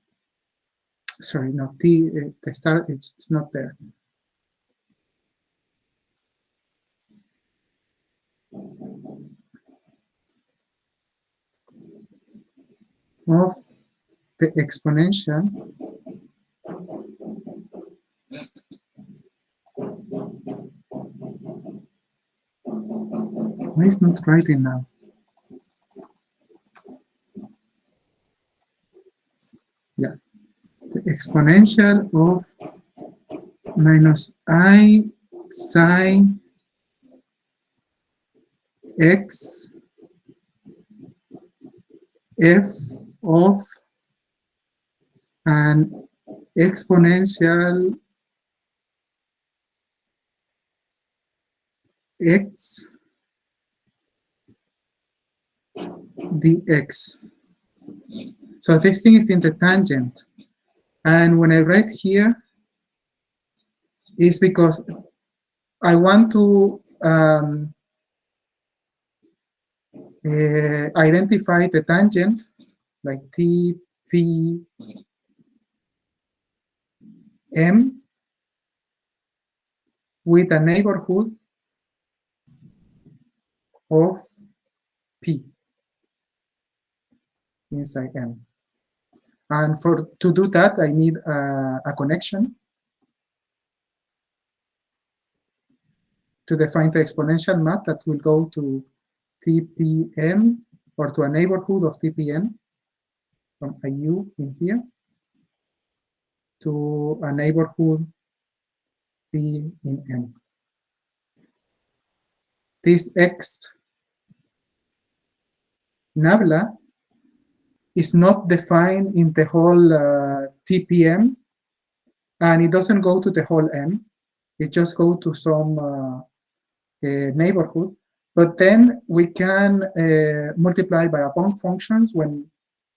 Sorry, no, t, the star it's not there. Of the exponential why is not writing now? Yeah, the exponential of minus I sine x f of an exponential x dx. So this thing is in the tangent. And when I write here, is because I want to identify the tangent, like T, P, M, with a neighborhood of P inside M. And to do that, I need a connection to define the exponential map that will go to TPM, or to a neighborhood of TPM from a U in here to a neighborhood P in M. This X nabla is not defined in the whole TPM, and it doesn't go to the whole M. It just goes to some neighborhood. But then we can multiply by a bound functions when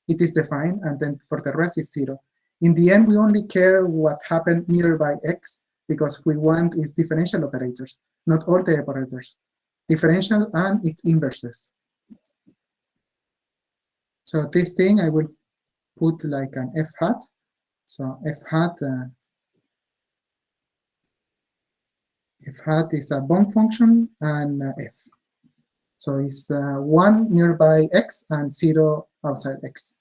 it is defined, and then for the rest is 0. In the end, we only care what happened nearby X, because we want is differential operators, not all the operators. Differential and its inverses. So this thing I will put like an f hat. So f hat is a bound function, and f. So it's 1 nearby X and 0 outside X.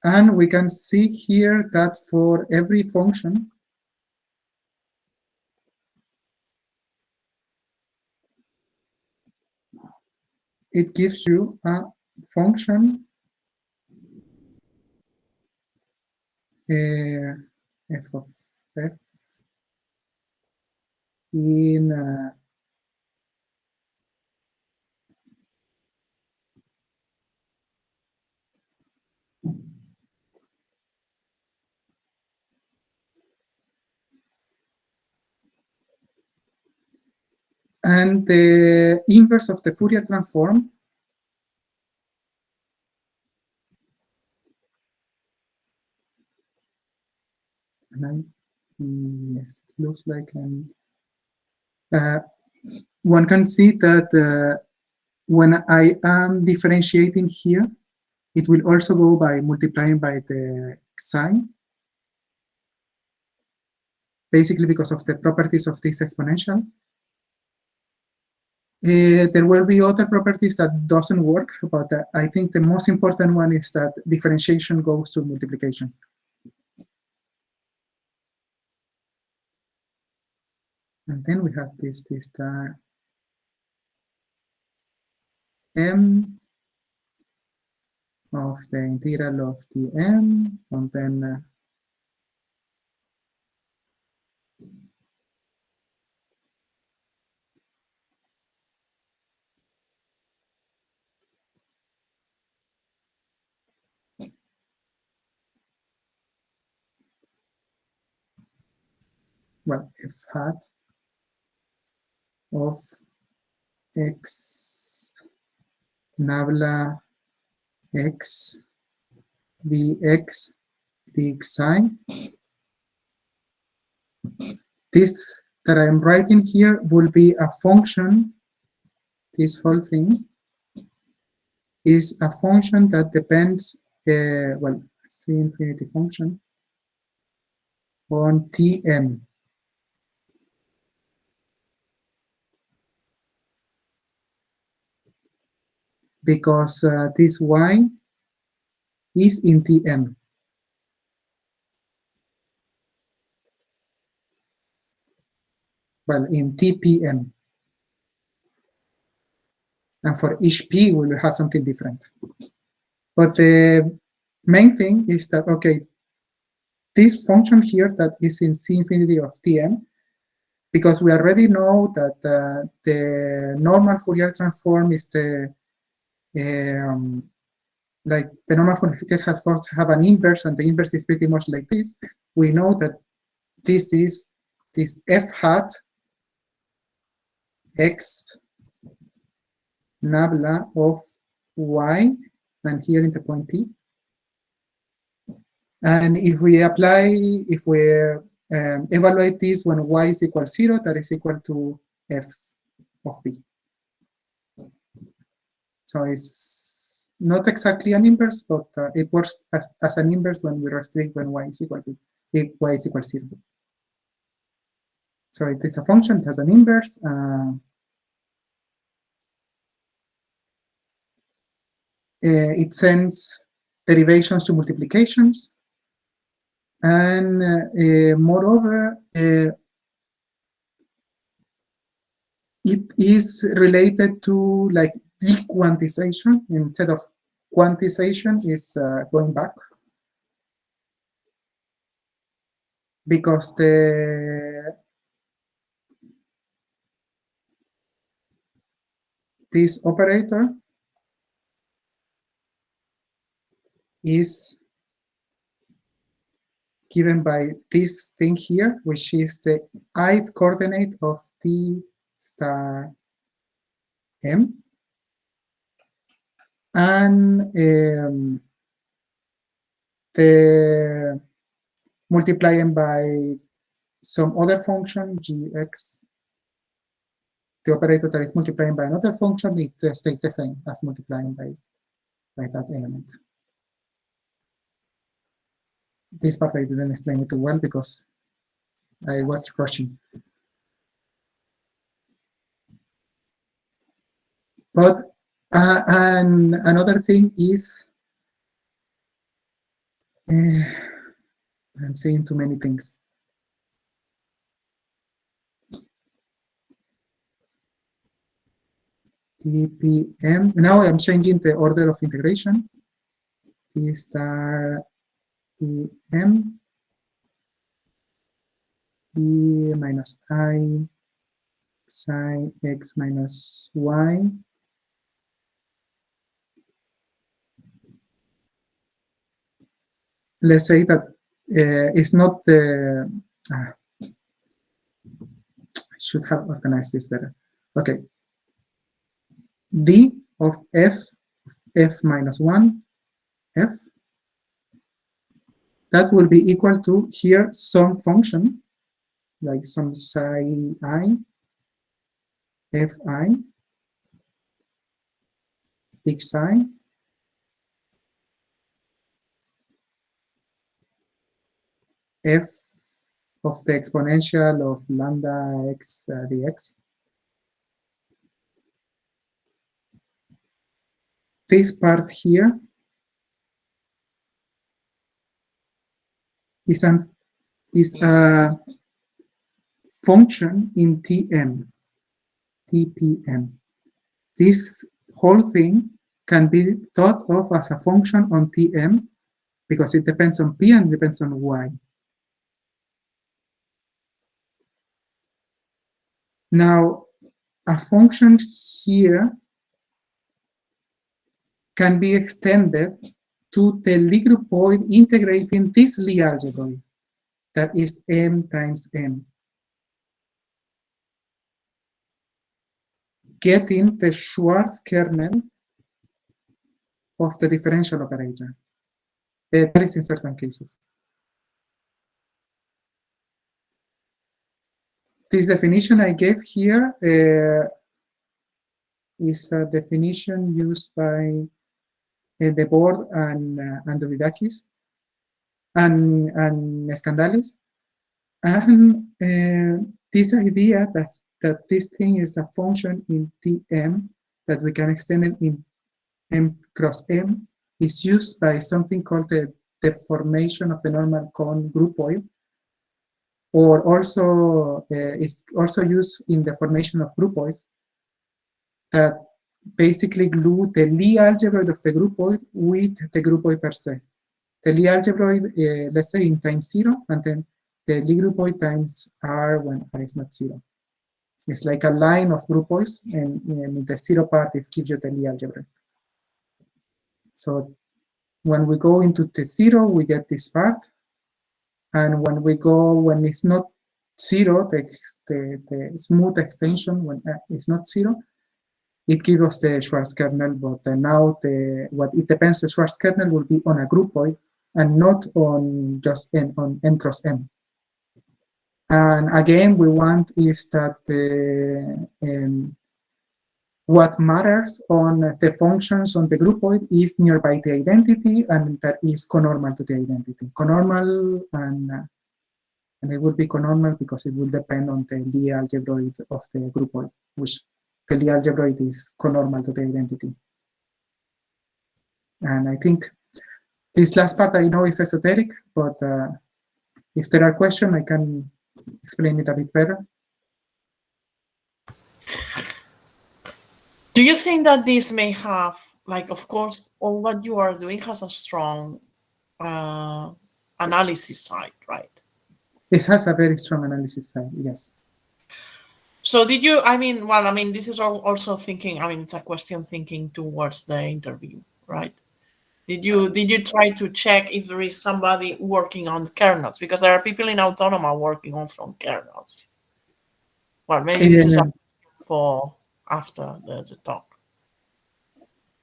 And we can see here that for every function, it gives you a function f of f in and the inverse of the Fourier transform yes, it looks like one can see that when I am differentiating here, it will also go by multiplying by the sign, basically because of the properties of this exponential. There will be other properties that doesn't work, but I think the most important one is that differentiation goes to multiplication. And then we have this star m of the integral of dm, and then well, f hat of x nabla x dx dxi. This that I'm writing here will be a function. This whole thing is a function that depends, well, C infinity function on Tm. Because this y is in Tm. Well, in TPM. And for each p, we will have something different. But the main thing is that, okay, this function here that is in C infinity of Tm, because we already know that the normal Fourier transform is the, like the normal Fourier transform have an inverse, and the inverse is pretty much like this. We know that this is this f hat x nabla of y, and here in the point P. And if we apply, if we evaluate this when y is equal 0, that is equal to f of p. So it's not exactly an inverse, but it works as an inverse when we restrict when y is equal to if y is equal 0. So it is a function, it has an inverse. It sends derivations to multiplications. And moreover, it is related to like dequantization instead of quantization is going back. Because this operator is given by this thing here, which is the ith coordinate of T star M. And the multiplying by some other function, gx, the operator that is multiplying by another function, it stays the same as multiplying by that element. This part I didn't explain it too well because I was rushing. But and another thing is, I'm saying too many things. TPM. Now I'm changing the order of integration. T star PM E minus I psi x minus y. Let's say that it's not the, I should have organized this better. Okay. D of f minus 1, f, that will be equal to here some function, like some psi I, fi, psi, f of the exponential of lambda x dx. This part here is a function in TPM. This whole thing can be thought of as a function on Tm because it depends on P and depends on Y. Now, a function here can be extended to the Lie groupoid integrating this Lie algebroid that is M times M. getting the Schwarz kernel of the differential operator. That is in certain cases. This definition I gave here is a definition used by the board and Androidakis and Skandalis. And this idea that this thing is a function in Tm that we can extend it in M cross M is used by something called the deformation of the normal cone groupoid, or also is also used in the formation of groupoids that basically glue the Lie algebroid of the groupoid with the groupoid per se. The Lie algebroid, let's say in times 0, and then the Lie groupoid times R when R is not 0. It's like a line of groupoids, and in the 0 part, it gives you the Lie algebroid. So when we go into the 0, we get this part. And when it's not 0, the smooth extension, when it's not 0, it gives us the Schwarz kernel, but now what it depends, the Schwarz kernel will be on a groupoid and not on just on M cross M. And again, we want is that what matters on the functions on the groupoid is nearby the identity, and that is conormal to the identity. Conormal, and it will be conormal because it will depend on the Lie algebroid of the groupoid, which the Lie algebroid is conormal to the identity. And I think this last part I know is esoteric, but if there are questions, I can explain it a bit better. Do you think that this may have, like, of course, all what you are doing has a strong analysis side, right? It has a very strong analysis side, yes. So did you, this is also thinking, it's a question thinking towards the interview, right? Did you try to check if there is somebody working on kernels? Because there are people in Autonoma working also on kernels. Well, maybe this is a for after the talk.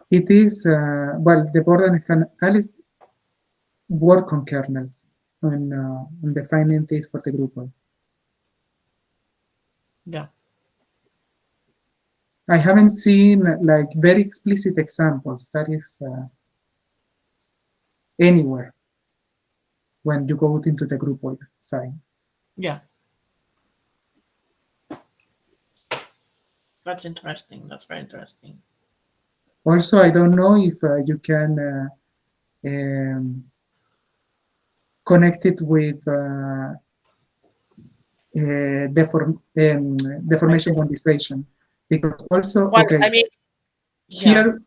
It is, well, the board and Skandalis work on kernels, on defining this for the groupoid. Yeah. I haven't seen like very explicit examples, that is anywhere when you go into the groupoid side. Yeah. That's interesting. That's very interesting. Also, I don't know if you can connect it with deformation quantization, because also, well, okay, here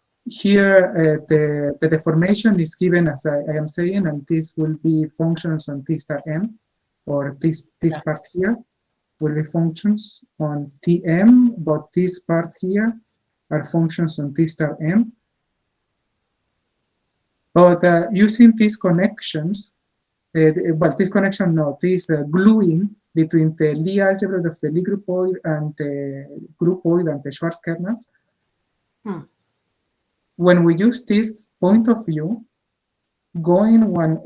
the deformation is given as I am saying, and this will be functions on T star M, or this part here will be functions on Tm, but this part here are functions on T star M. But using these connections, this gluing between the Lie algebra of the Lie groupoid and the groupoid and the Schwarz kernels, when we use this point of view, going when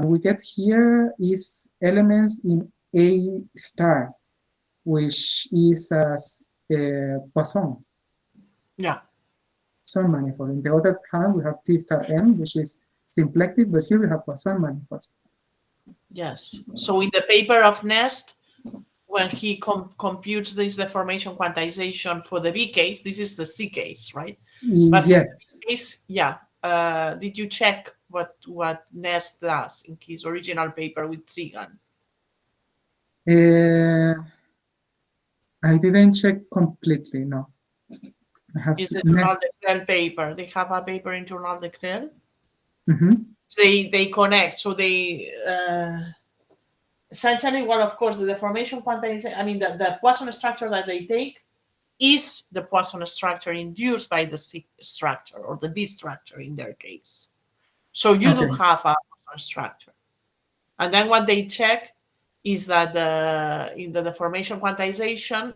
we get here is elements in A star, which is Poisson. Yeah. Poisson manifold. On the other hand, we have T star M, which is symplectic, but here we have Poisson manifold. Yes. So in the paper of Nest, when he computes this deformation quantization for the B case, this is the C case, right? But yes. For case, yeah. Did you check what Nest does in his original paper with Zigan? I didn't check completely, no. It's the Journal d'Excel paper. They have a paper in Journal d'Excel. They connect, so they essentially, well, of course, the deformation quantization, the Poisson structure that they take is the Poisson structure induced by the C structure or the B structure in their case. So you do have a Poisson structure. And then what they check is that in the deformation quantization,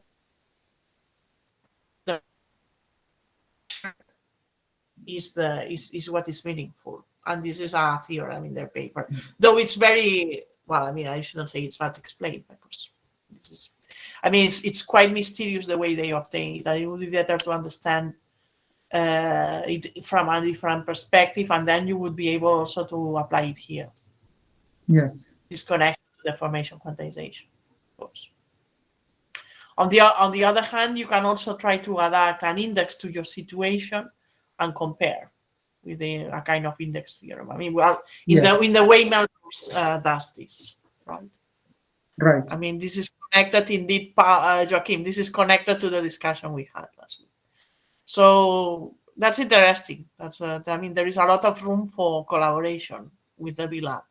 is what is meaningful. And this is a theorem in their paper, though it's very well. I mean, I shouldn't say it's bad explained because this is. I mean, it's quite mysterious the way they obtain it. It would be better to understand it from a different perspective, and then you would be able also to apply it here. Yes. This connection to the formation quantization, of course. On the other hand, you can also try to adapt an index to your situation and compare with a kind of index theorem. I mean, well, in the way Melrose does this, right? Right. I mean, this is connected indeed, Joaquin. This is connected to the discussion we had last week. So that's interesting. That's I mean, there is a lot of room for collaboration with the B-Lab.